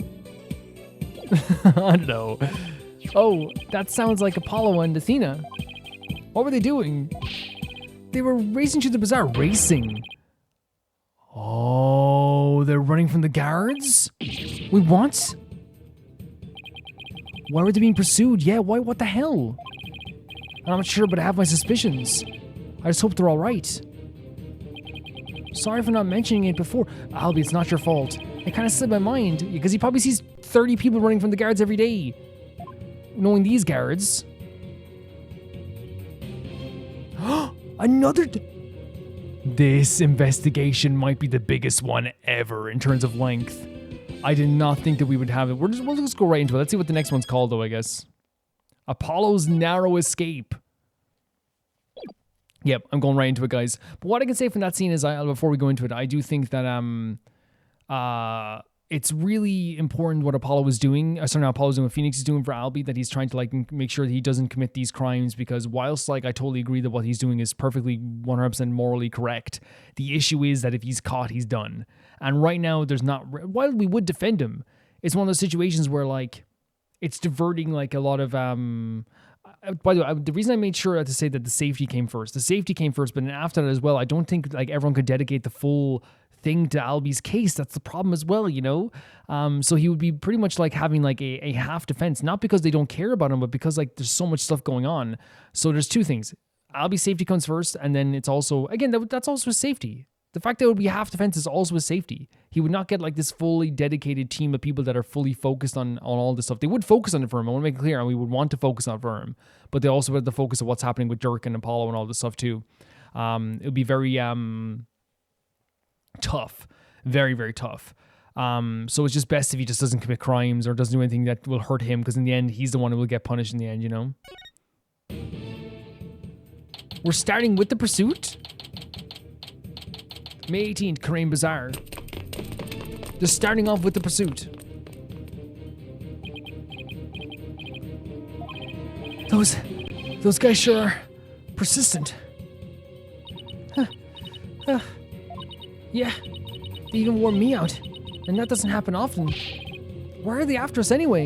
I don't know. Oh, that sounds like Apollo and Athena. What were they doing? They were racing through the bazaar. Racing? Oh, they're running from the guards? Wait, what? Why were they being pursued? Yeah, why? What the hell? I'm not sure, but I have my suspicions. I just hope they're all right. Sorry for not mentioning it before. Ahlbi, it's not your fault. It kind of slipped my mind, because he probably sees 30 people running from the guards every day. Knowing these guards. Another... This investigation might be the biggest one ever in terms of length. I did not think that we would have it. We'll just go right into it. Let's see what the next one's called, though, I guess. Apollo's Narrow Escape. Yep, I'm going right into it, guys. But what I can say from that scene is, before we go into it, I do think that it's really important what Apollo was doing. Not Apollo's doing, what Phoenix is doing for Ahlbi, that he's trying to like make sure that he doesn't commit these crimes, because whilst like I totally agree that what he's doing is perfectly 100% morally correct, the issue is that if he's caught, he's done. And right now, there's not... While we would defend him, it's one of those situations where like it's diverting like a lot of... By the way, the reason I made sure to say that the safety came first, but then after that as well, I don't think like everyone could dedicate the full thing to Ahlbi's case. That's the problem as well, you know? So he would be pretty much like having like a half defense, not because they don't care about him, but because like there's so much stuff going on. So there's 2 things. Ahlbi's safety comes first, and then it's also, again, that's also his safety. The fact that it would be half defense is also his safety. He would not get like this fully dedicated team of people that are fully focused on all this stuff. They would focus on it for him. I want to make it clear, and we would want to focus on it for him. But they also had the focus of what's happening with Dirk and Apollo and all this stuff too. It would be very tough. Very, very tough. So it's just best if he just doesn't commit crimes or doesn't do anything that will hurt him, because in the end, he's the one who will get punished in the end, you know? We're starting with the pursuit. May 18th, Karain Bazaar. Just starting off with the pursuit. Those guys sure are persistent. Yeah, they even wore me out, and that doesn't happen often. Why are they after us anyway?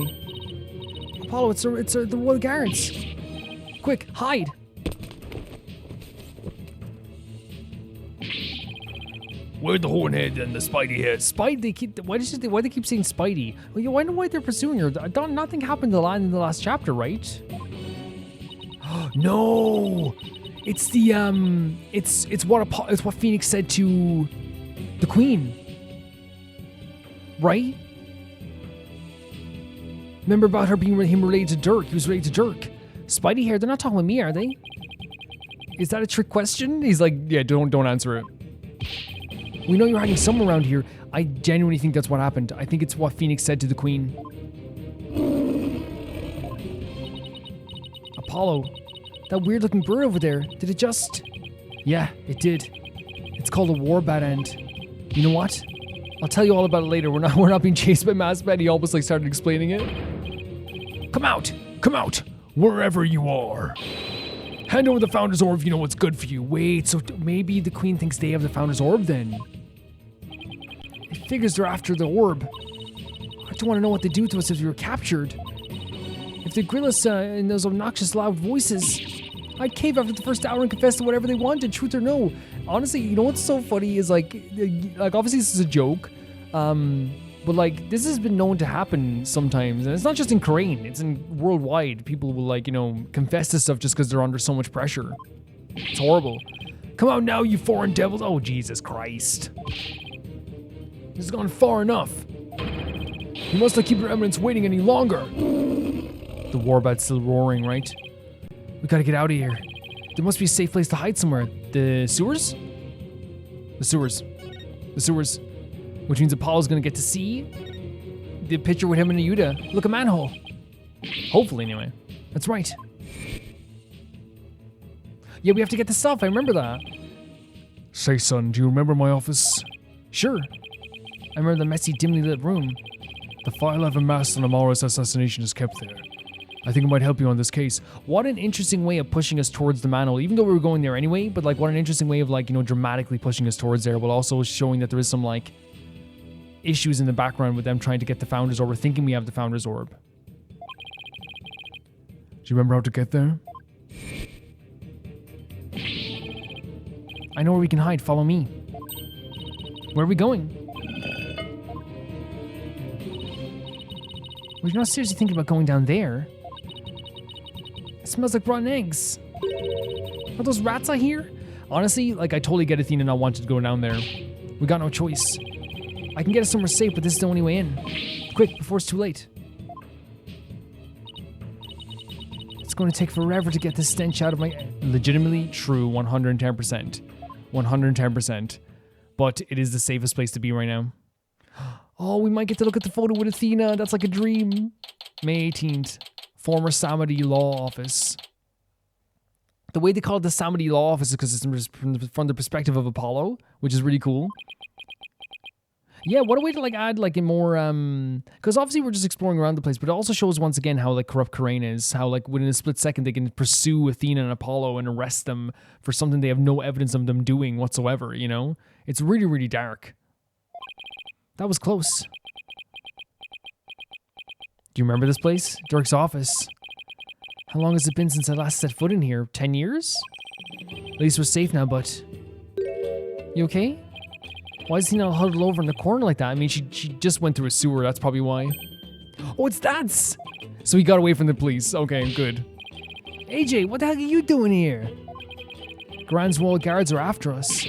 Apollo, it's the royal guards. Quick, hide! Where'd the Hornhead and the Spidey head? Spidey, why they keep saying Spidey? Well, you wonder why they're pursuing her. Nothing happened in the last chapter, right? No, it's the it's what Phoenix said to the Queen, right? Remember about her being him related to Dirk? He was related to Dirk. Spidey here. They're not talking about me, are they? Is that a trick question? He's like, yeah, don't answer it. We know you're hiding somewhere around here. I genuinely think that's what happened. I think it's what Phoenix said to the Queen. Apollo, that weird-looking bird over there, did it just... Yeah, it did. It's called a warbad end. You know what? I'll tell you all about it later. We're not being chased by Massbat. He almost like started explaining it. Come out, wherever you are. Hand over the Founder's Orb if you know what's good for you. Wait, so maybe the Queen thinks they have the Founder's Orb then? It figures they're after the orb. I don't want to know what they do to us if we were captured. If they grill us in those obnoxious loud voices, I'd cave after the first hour and confess to whatever they wanted, truth or no. Honestly, you know what's so funny is like obviously this is a joke, But like, this has been known to happen sometimes, and it's not just in Crane, it's in worldwide. People will like, confess to stuff just because they're under so much pressure. It's horrible. Come out now, you foreign devils. Oh, Jesus Christ. This has gone far enough. You must not keep your eminence waiting any longer. The warbat's still roaring, right? We gotta get out of here. There must be a safe place to hide somewhere. The sewers? The sewers. The sewers. Which means Apollo's gonna get to see the picture with him and Ayuda. Look, a manhole. Hopefully, anyway. That's right. Yeah, we have to get the stuff. I remember that. Say, son, do you remember my office? Sure. I remember the messy, dimly lit room. The file I've amassed on Amara's assassination is kept there. I think it might help you on this case. What an interesting way of pushing us towards the manhole, even though we were going there anyway, but like what an interesting way of like, dramatically pushing us towards there, while also showing that there is some like issues in the background with them trying to get the Founder's Orb, or thinking we have the Founder's Orb. Do you remember how to get there? I know where we can hide. Follow me. Where are we going? Well, you're not seriously thinking about going down there. It smells like rotten eggs. Are those rats I hear? Honestly, like, I totally get Athena not wanting to go down there. We got no choice. I can get us somewhere safe, but this is the only way in. Quick, before it's too late. It's going to take forever to get this stench out of my... Legitimately true, 110%. 110%. But it is the safest place to be right now. Oh, we might get to look at the photo with Athena. That's like a dream. May 18th. Former Samedi Law Office. The way they call it the Samedi Law Office is because it's from the perspective of Apollo, which is really cool. Yeah, what a way to like add like a more because obviously we're just exploring around the place, but it also shows once again how like corrupt Karain is, how like within a split second they can pursue Athena and Apollo and arrest them for something they have no evidence of them doing whatsoever, It's really, really dark. That was close. Do you remember this place? Dirk's office. How long has it been since I last set foot in here? 10 years? At least we're safe now, but... You okay? Why is he not huddled over in the corner like that? I mean, she just went through a sewer, that's probably why. Oh, it's that! So he got away from the police. Okay, good. AJ, what the heck are you doing here? Grand's Royal Guards are after us.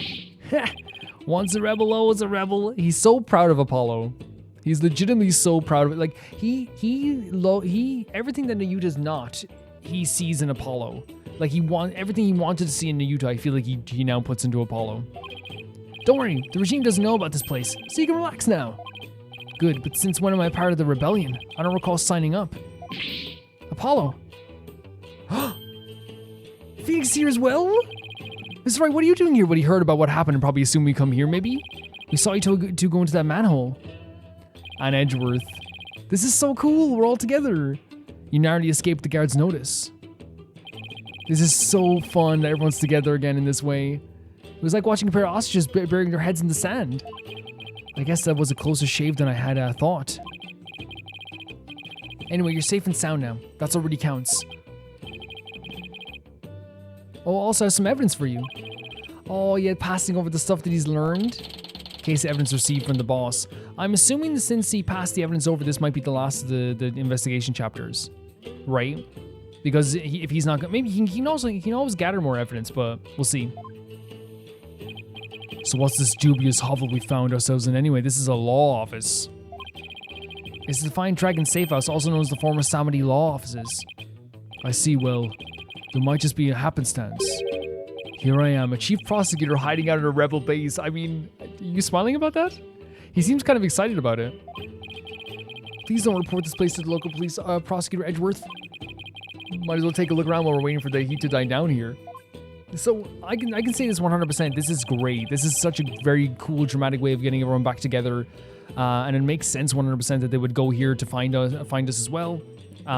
Once a rebel, always a rebel. He's so proud of Apollo. He's legitimately so proud of it. Like, he everything that Nayuta's not, he sees in Apollo. Like, everything he wanted to see in Nayuta, I feel like he now puts into Apollo. Don't worry, the regime doesn't know about this place, so you can relax now. Good, but since when am I part of the rebellion? I don't recall signing up. Apollo. Phoenix here as well? Mr. Wright, what are you doing here? What he heard about what happened and probably assumed we come here, maybe? We saw you two go into that manhole. And Edgeworth. This is so cool, we're all together. You narrowly escaped the guard's notice. This is so fun that everyone's together again in this way. It was like watching a pair of ostriches burying their heads in the sand. I guess that was a closer shave than I had thought. Anyway, you're safe and sound now. That's all really counts. Oh, also have some evidence for you. Oh, yeah, passing over the stuff that he's learned. Case evidence received from the boss. I'm assuming that since he passed the evidence over, this might be the last of the investigation chapters, right? Because if he's not, maybe he can always gather more evidence, but we'll see. So what's this dubious hovel we found ourselves in anyway? This is a law office. It's the Fine Dragon Safe House, also known as the former Samedi Law Offices. I see, well, there might just be a happenstance. Here I am, a chief prosecutor hiding out at a rebel base. I mean, are you smiling about that? He seems kind of excited about it. Please don't report this place to the local police, Prosecutor Edgeworth. Might as well take a look around while we're waiting for the heat to die down here. So, I can say this 100%. This is great. This is such a very cool, dramatic way of getting everyone back together. And it makes sense 100% that they would go here to find us as well.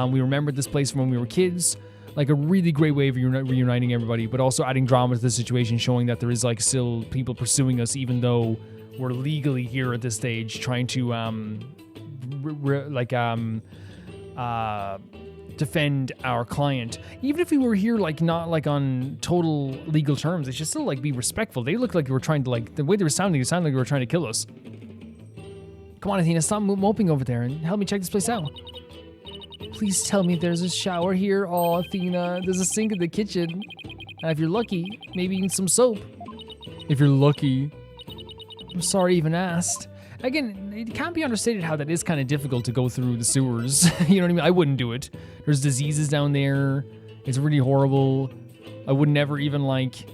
We remembered this place from when we were kids. Like a really great way of reuniting everybody, but also adding drama to the situation, showing that there is like still people pursuing us, even though we're legally here at this stage, trying to defend our client. Even if we were here like not like on total legal terms, they should still like be respectful. They look like they were trying to, like, the way they were sounding, it sounded like they were trying to kill us. Come on, Athena, stop moping over there and help me check this place out. Please tell me there's a shower here. Oh, Athena, there's a sink in the kitchen. And if you're lucky, maybe even some soap. If you're lucky. I'm sorry I even asked. Again, it can't be understated how that is kind of difficult to go through the sewers. You know what I mean? I wouldn't do it. There's diseases down there. It's really horrible. I would never even, like,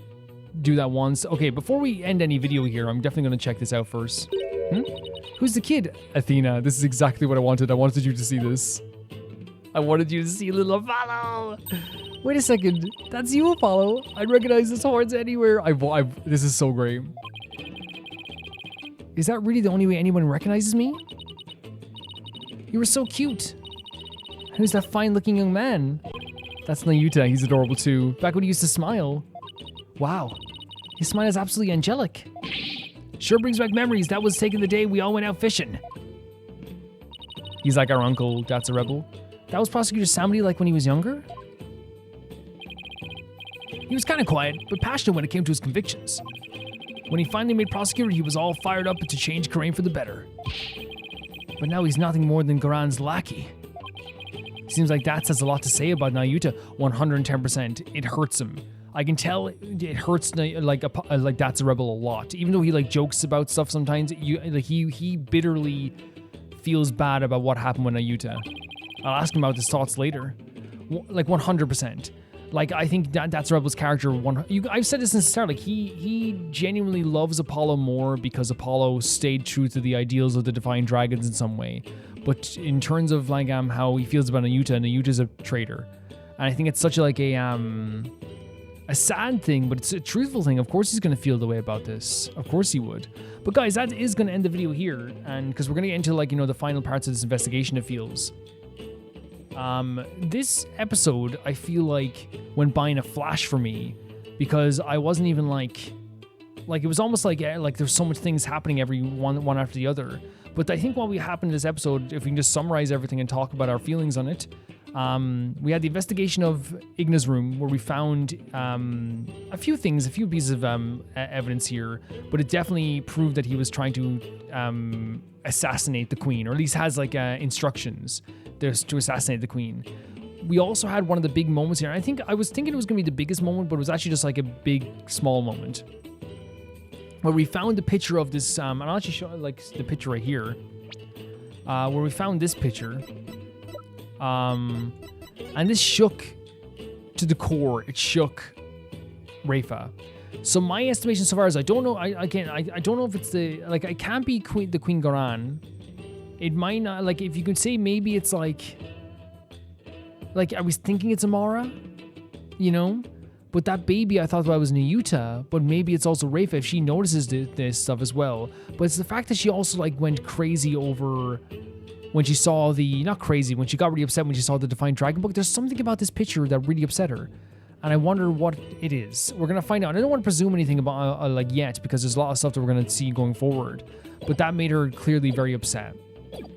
do that once. Okay, before we end any video here, I'm definitely going to check this out first. Who's the kid? Athena, this is exactly what I wanted. I wanted you to see this. I wanted you to see little Apollo. Wait a second. That's you, Apollo. I'd recognize this horns anywhere. This is so great. Is that really the only way anyone recognizes me? You were so cute. Who's that fine-looking young man? That's Nayuta. He's adorable too. Back when he used to smile. Wow. His smile is absolutely angelic. Sure brings back memories. That was taken the day we all went out fishing. He's like our uncle. That's a rebel. That was Prosecutor Samedi like when he was younger? He was kind of quiet, but passionate when it came to his convictions. When he finally made prosecutor, he was all fired up to change Karain for the better. But now he's nothing more than Garan's lackey. Seems like that says a lot to say about Nayuta. 110%. It hurts him. I can tell it hurts like That's a Rebel a lot. Even though he like jokes about stuff sometimes, he bitterly feels bad about what happened with Nayuta. I'll ask him about his thoughts later. Like 100%. Like, I think that's Rebel's character. I've said this since the start. Like, he genuinely loves Apollo more because Apollo stayed true to the ideals of the Divine Dragons in some way. But in terms of like how he feels about Nayuta's a traitor, and I think it's such a sad thing, but it's a truthful thing. Of course, he's gonna feel the way about this. Of course, he would. But guys, that is gonna end the video here, and because we're gonna get into the final parts of this investigation. It feels. This episode, I feel like went by in a flash for me because I wasn't even like it was almost like there's so much things happening every one after the other. But I think what happened in this episode, if we can just summarize everything and talk about our feelings on it, we had the investigation of Igna's room where we found a few pieces of evidence here, but it definitely proved that he was trying to assassinate the queen, or at least has instructions to assassinate the queen. We also had one of the big moments here. I was thinking it was going to be the biggest moment, but it was actually just like a big, small moment. Where we found the picture of this, and I'll actually show the picture right here. Where we found this picture. And this shook to the core. It shook Rafa. So my estimation so far is I don't know. I don't know if it's it can't be the Queen Garan. It might not, if you could say maybe it's I was thinking it's Amara, but that baby I thought was Nayuta, but maybe it's also Rafa if she notices this stuff as well. But it's the fact that she also went crazy over when she saw when she got really upset when she saw the Defiant Dragon book. There's something about this picture that really upset her. And I wonder what it is. We're going to find out. I don't want to presume anything about yet because there's a lot of stuff that we're going to see going forward. But that made her clearly very upset.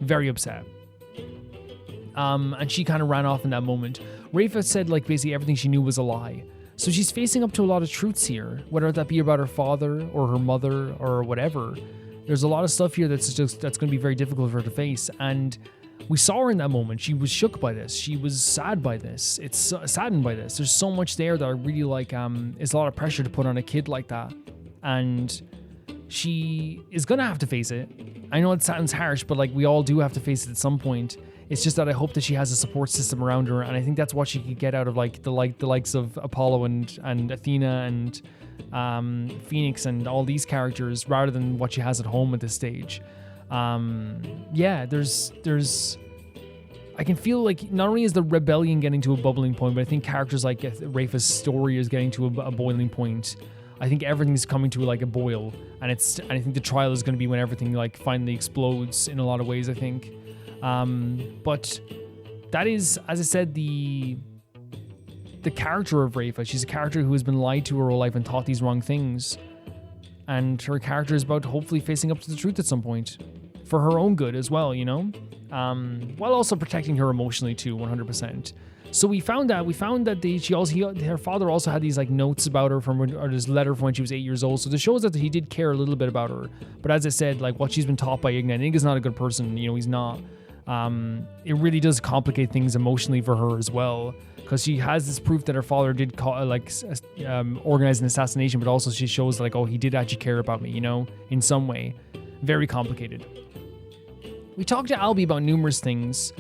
Very upset. And she kind of ran off in that moment. Rafa said basically everything she knew was a lie. So she's facing up to a lot of truths here, whether that be about her father or her mother or whatever. There's a lot of stuff here that's going to be very difficult for her to face. And we saw her in that moment. She was shook by this. She was sad by this. It's saddened by this. There's so much there that I really it's a lot of pressure to put on a kid like that. And she is going to have to face it. I know it sounds harsh, but we all do have to face it at some point. It's just that I hope that she has a support system around her, and I think that's what she could get out of the likes of Apollo and Athena and Phoenix and all these characters, rather than what she has at home at this stage. There's I can feel not only is the rebellion getting to a bubbling point, but I think characters like Rafa's story is getting to a boiling point. I think everything's coming to a boil, and I think the trial is going to be when everything finally explodes in a lot of ways, I think. But that is, as I said, the character of Rafa. She's a character who has been lied to her whole life and taught these wrong things. And her character is about hopefully facing up to the truth at some point. for her own good as well, you know, while also protecting her emotionally too, 100%. So we found that her father also had these like notes about her or this letter from when she was 8 years old. So this shows that he did care a little bit about her. But as I said, like what she's been taught by Igna, Igna's not a good person. You know, he's not. It really does complicate things emotionally for her as well, because she has this proof that her father did organize an assassination, but also she shows like, oh, he did actually care about me, you know, in some way. Very complicated. We talked to Ahlbi about numerous things.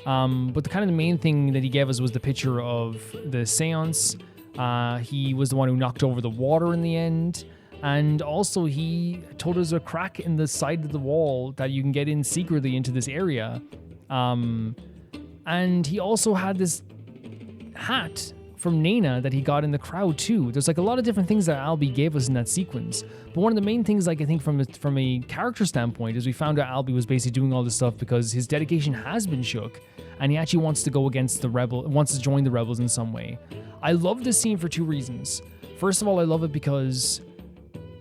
But the main thing that he gave us was the picture of the seance. He was the one who knocked over the water in the end. And also he told us a crack in the side of the wall that you can get in secretly into this area. And he also had this hat from Nena that he got in the crowd too. There's like a lot of different things that Ahlbi gave us in that sequence. But one of the main things, like I think from a character standpoint, is we found out Ahlbi was basically doing all this stuff because his dedication has been shook, and he actually wants to go against wants to join the rebels in some way. I love this scene for two reasons. First of all, I love it because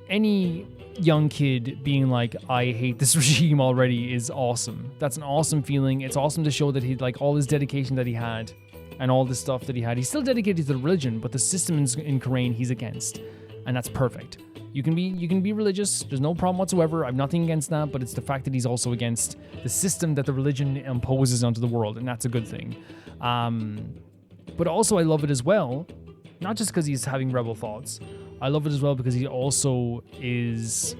any young kid being like, I hate this regime already, is awesome. That's an awesome feeling. It's awesome to show that he, like, all his dedication that he had and all this stuff that he had, he's still dedicated to the religion, but the system in Khura'in he's against, and that's perfect. You can be religious. There's no problem whatsoever. I have nothing against that, but it's the fact that he's also against the system that the religion imposes onto the world, and that's a good thing. But also I love it as well, not just because he's having rebel thoughts. I love it as well because he also is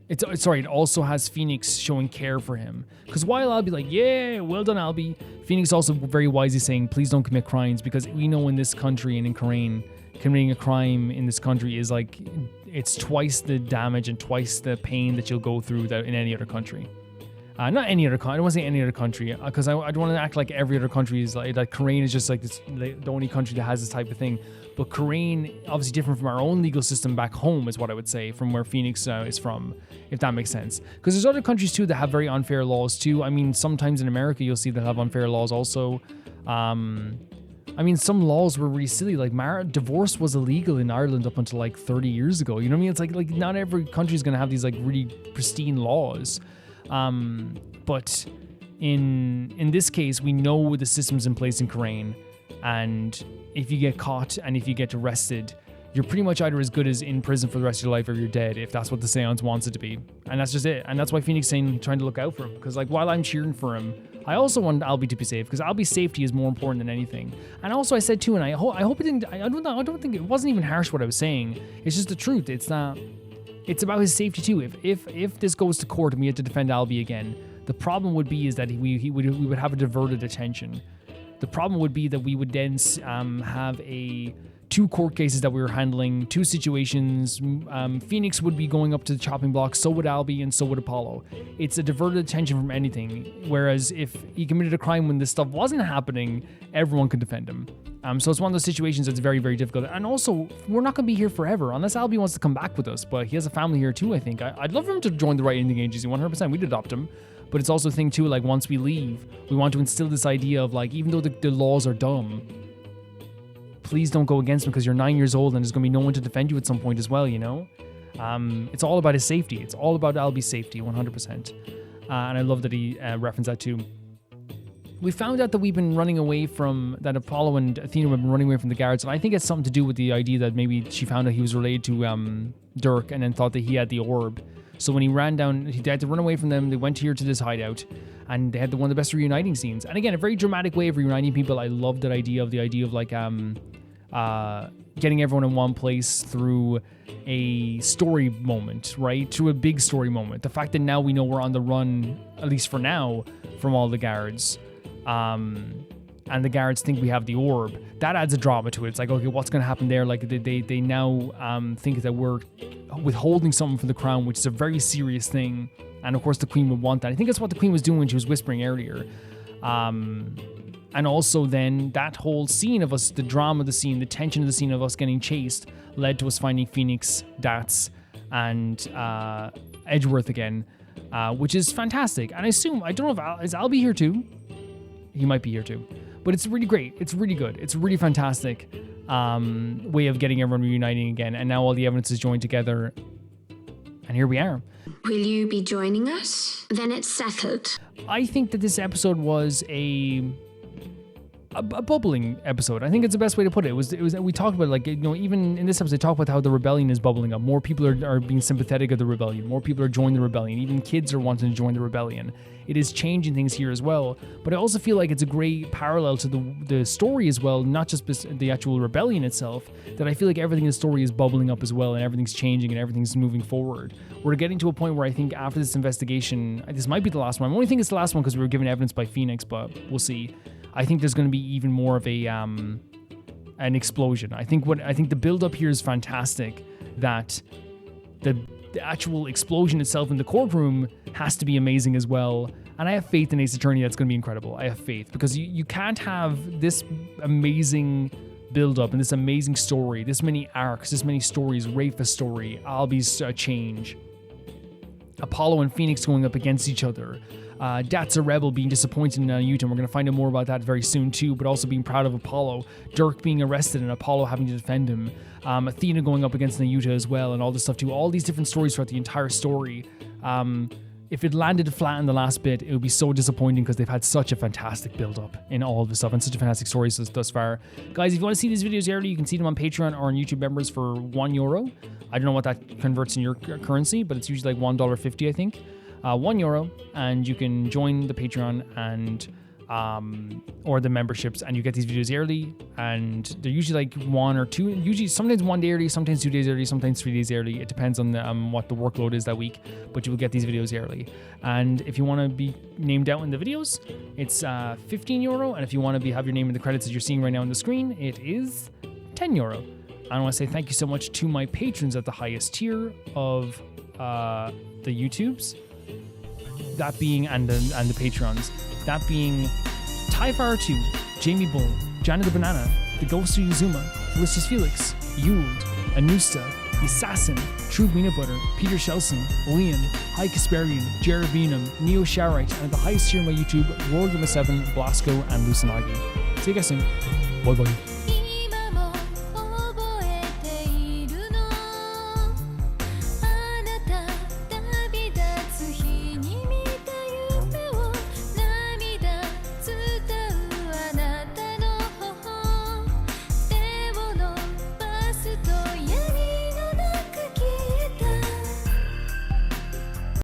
it also has Phoenix showing care for him. Because while I'll be like, yeah, well done, Ahlbi, Phoenix also very wisely saying, please don't commit crimes, because we know in this country and in Khura'in, committing a crime in this country is like, it's twice the damage and twice the pain that you'll go through that in any other country. Not any other country. I don't want to say any other country, because I don't want to act like every other country is like Khura'in is just like this, the only country that has this type of thing. But Khura'in, obviously different from our own legal system back home, is what I would say, from where Phoenix is from, if that makes sense. Because there's other countries too that have very unfair laws too. I mean, sometimes in America you'll see that have unfair laws also. I mean, some laws were really silly. Like divorce was illegal in Ireland up until like 30 years ago. You know what I mean? It's like not every country is going to have these like really pristine laws. But in this case, we know the systems in place in Khura'in, and if you get caught and if you get arrested, you're pretty much either as good as in prison for the rest of your life or you're dead, if that's what the seance wants it to be. And that's just it. And that's why Phoenix saying, trying to look out for him. Because like, while I'm cheering for him, I also want Ahlbi to be safe, because Ahlbi's safety is more important than anything. And also I said too, and I hope it didn't, I don't think it wasn't even harsh what I was saying. It's just the truth. It's about his safety too. If this goes to court and we had to defend Ahlbi again, the problem would be is that we would have a diverted attention. The problem would be that we would then have two court cases that we were handling, two situations. Phoenix would be going up to the chopping block, so would Ahlbi, and so would Apollo. It's a diverted attention from anything. Whereas if he committed a crime when this stuff wasn't happening, everyone could defend him. So it's one of those situations that's very, very difficult. And also, we're not going to be here forever, unless Ahlbi wants to come back with us. But he has a family here too, I think. I'd love for him to join the Wright Indian Agency, 100%. We'd adopt him. But it's also a thing too, like once we leave, we want to instill this idea of like, even though the laws are dumb, please don't go against them, because you're 9 years old and there's going to be no one to defend you at some point as well, you know? It's all about his safety. It's all about Ahlbi's safety, 100%. And I love that he referenced that too. We found out that we've been running away from, that Apollo and Athena have been running away from the guards, and I think it's something to do with the idea that maybe she found out he was related to Dirk and then thought that he had the orb. So when he ran down, he had to run away from them. They went here to this hideout, and they had one of the best reuniting scenes. And again, a very dramatic way of reuniting people. I love that idea of like getting everyone in one place through a story moment, right? Through a big story moment. The fact that now we know we're on the run, at least for now, from all the guards. And the guards think we have the orb. That adds a drama to it. It's like, okay, what's going to happen there? Like they now think that we're withholding something from the crown, which is a very serious thing. And of course the queen would want that. I think that's what the queen was doing when she was whispering earlier. And also then that whole scene of us, the drama of the scene, the tension of the scene of us getting chased, led to us finding Phoenix, Dats, and Edgeworth again, which is fantastic. And I don't know if is Ahlbi here too? He might be here too. But it's really great. It's really good. It's a really fantastic way of getting everyone reuniting again. And now all the evidence is joined together. And here we are. Will you be joining us? Then it's settled. I think that this episode was a bubbling episode. I think it's the best way to put it. It was we talked about, like, even in this episode, they talk about how the rebellion is bubbling up. More people are being sympathetic of the rebellion. More people are joining the rebellion. Even kids are wanting to join the rebellion. It is changing things here as well. But I also feel like it's a great parallel to the story as well, not just the actual rebellion itself, that I feel like everything in the story is bubbling up as well, and everything's changing and everything's moving forward. We're getting to a point where I think after this investigation, this might be the last one. I only think it's the last one because we were given evidence by Phoenix, but we'll see. I think there's going to be even more of an explosion. I think the build up here is fantastic. That the actual explosion itself in the courtroom has to be amazing as well. And I have faith in Ace Attorney that's going to be incredible. I have faith because you can't have this amazing build up and this amazing story, this many arcs, this many stories, Rafa's story, Ahlbi's change, Apollo and Phoenix going up against each other. Dat's a rebel being disappointed in Utah. We're going to find out more about that very soon too, but also being proud of Apollo. Dirk being arrested and Apollo having to defend him. Athena going up against Nayuta as well, and all this stuff too. All these different stories throughout the entire story. If it landed flat in the last bit, it would be so disappointing because they've had such a fantastic build-up in all of this stuff and such a fantastic stories thus far. Guys, if you want to see these videos early, you can see them on Patreon or on YouTube members for €1. I don't know what that converts in your currency, but it's usually like $1.50, I think. €1, and you can join the Patreon and or the memberships, and you get these videos early, and they're usually like 1 or 2, usually sometimes 1 day early, sometimes 2 days early, sometimes 3 days early. It depends on what the workload is that week, but you will get these videos early. And if you want to be named out in the videos, it's €15, and if you want to have your name in the credits as you're seeing right now on the screen, it is €10. I want to say thank you so much to my patrons at the highest tier of the YouTubes. That being, and the Patrons. That being Tyfar 2, Jamie Bull, Janet the Banana, The Ghost of Yuzuma, Felicitas Felix, Yuld, Anusta, The Assassin, True Peanut Butter, Peter Shelson, Liam, High Kasparian, Jared Venum, Neo Sharite, and at the highest tier of my YouTube, Royal 7, Blasco, and Lucinagi. See you guys soon. Bye bye.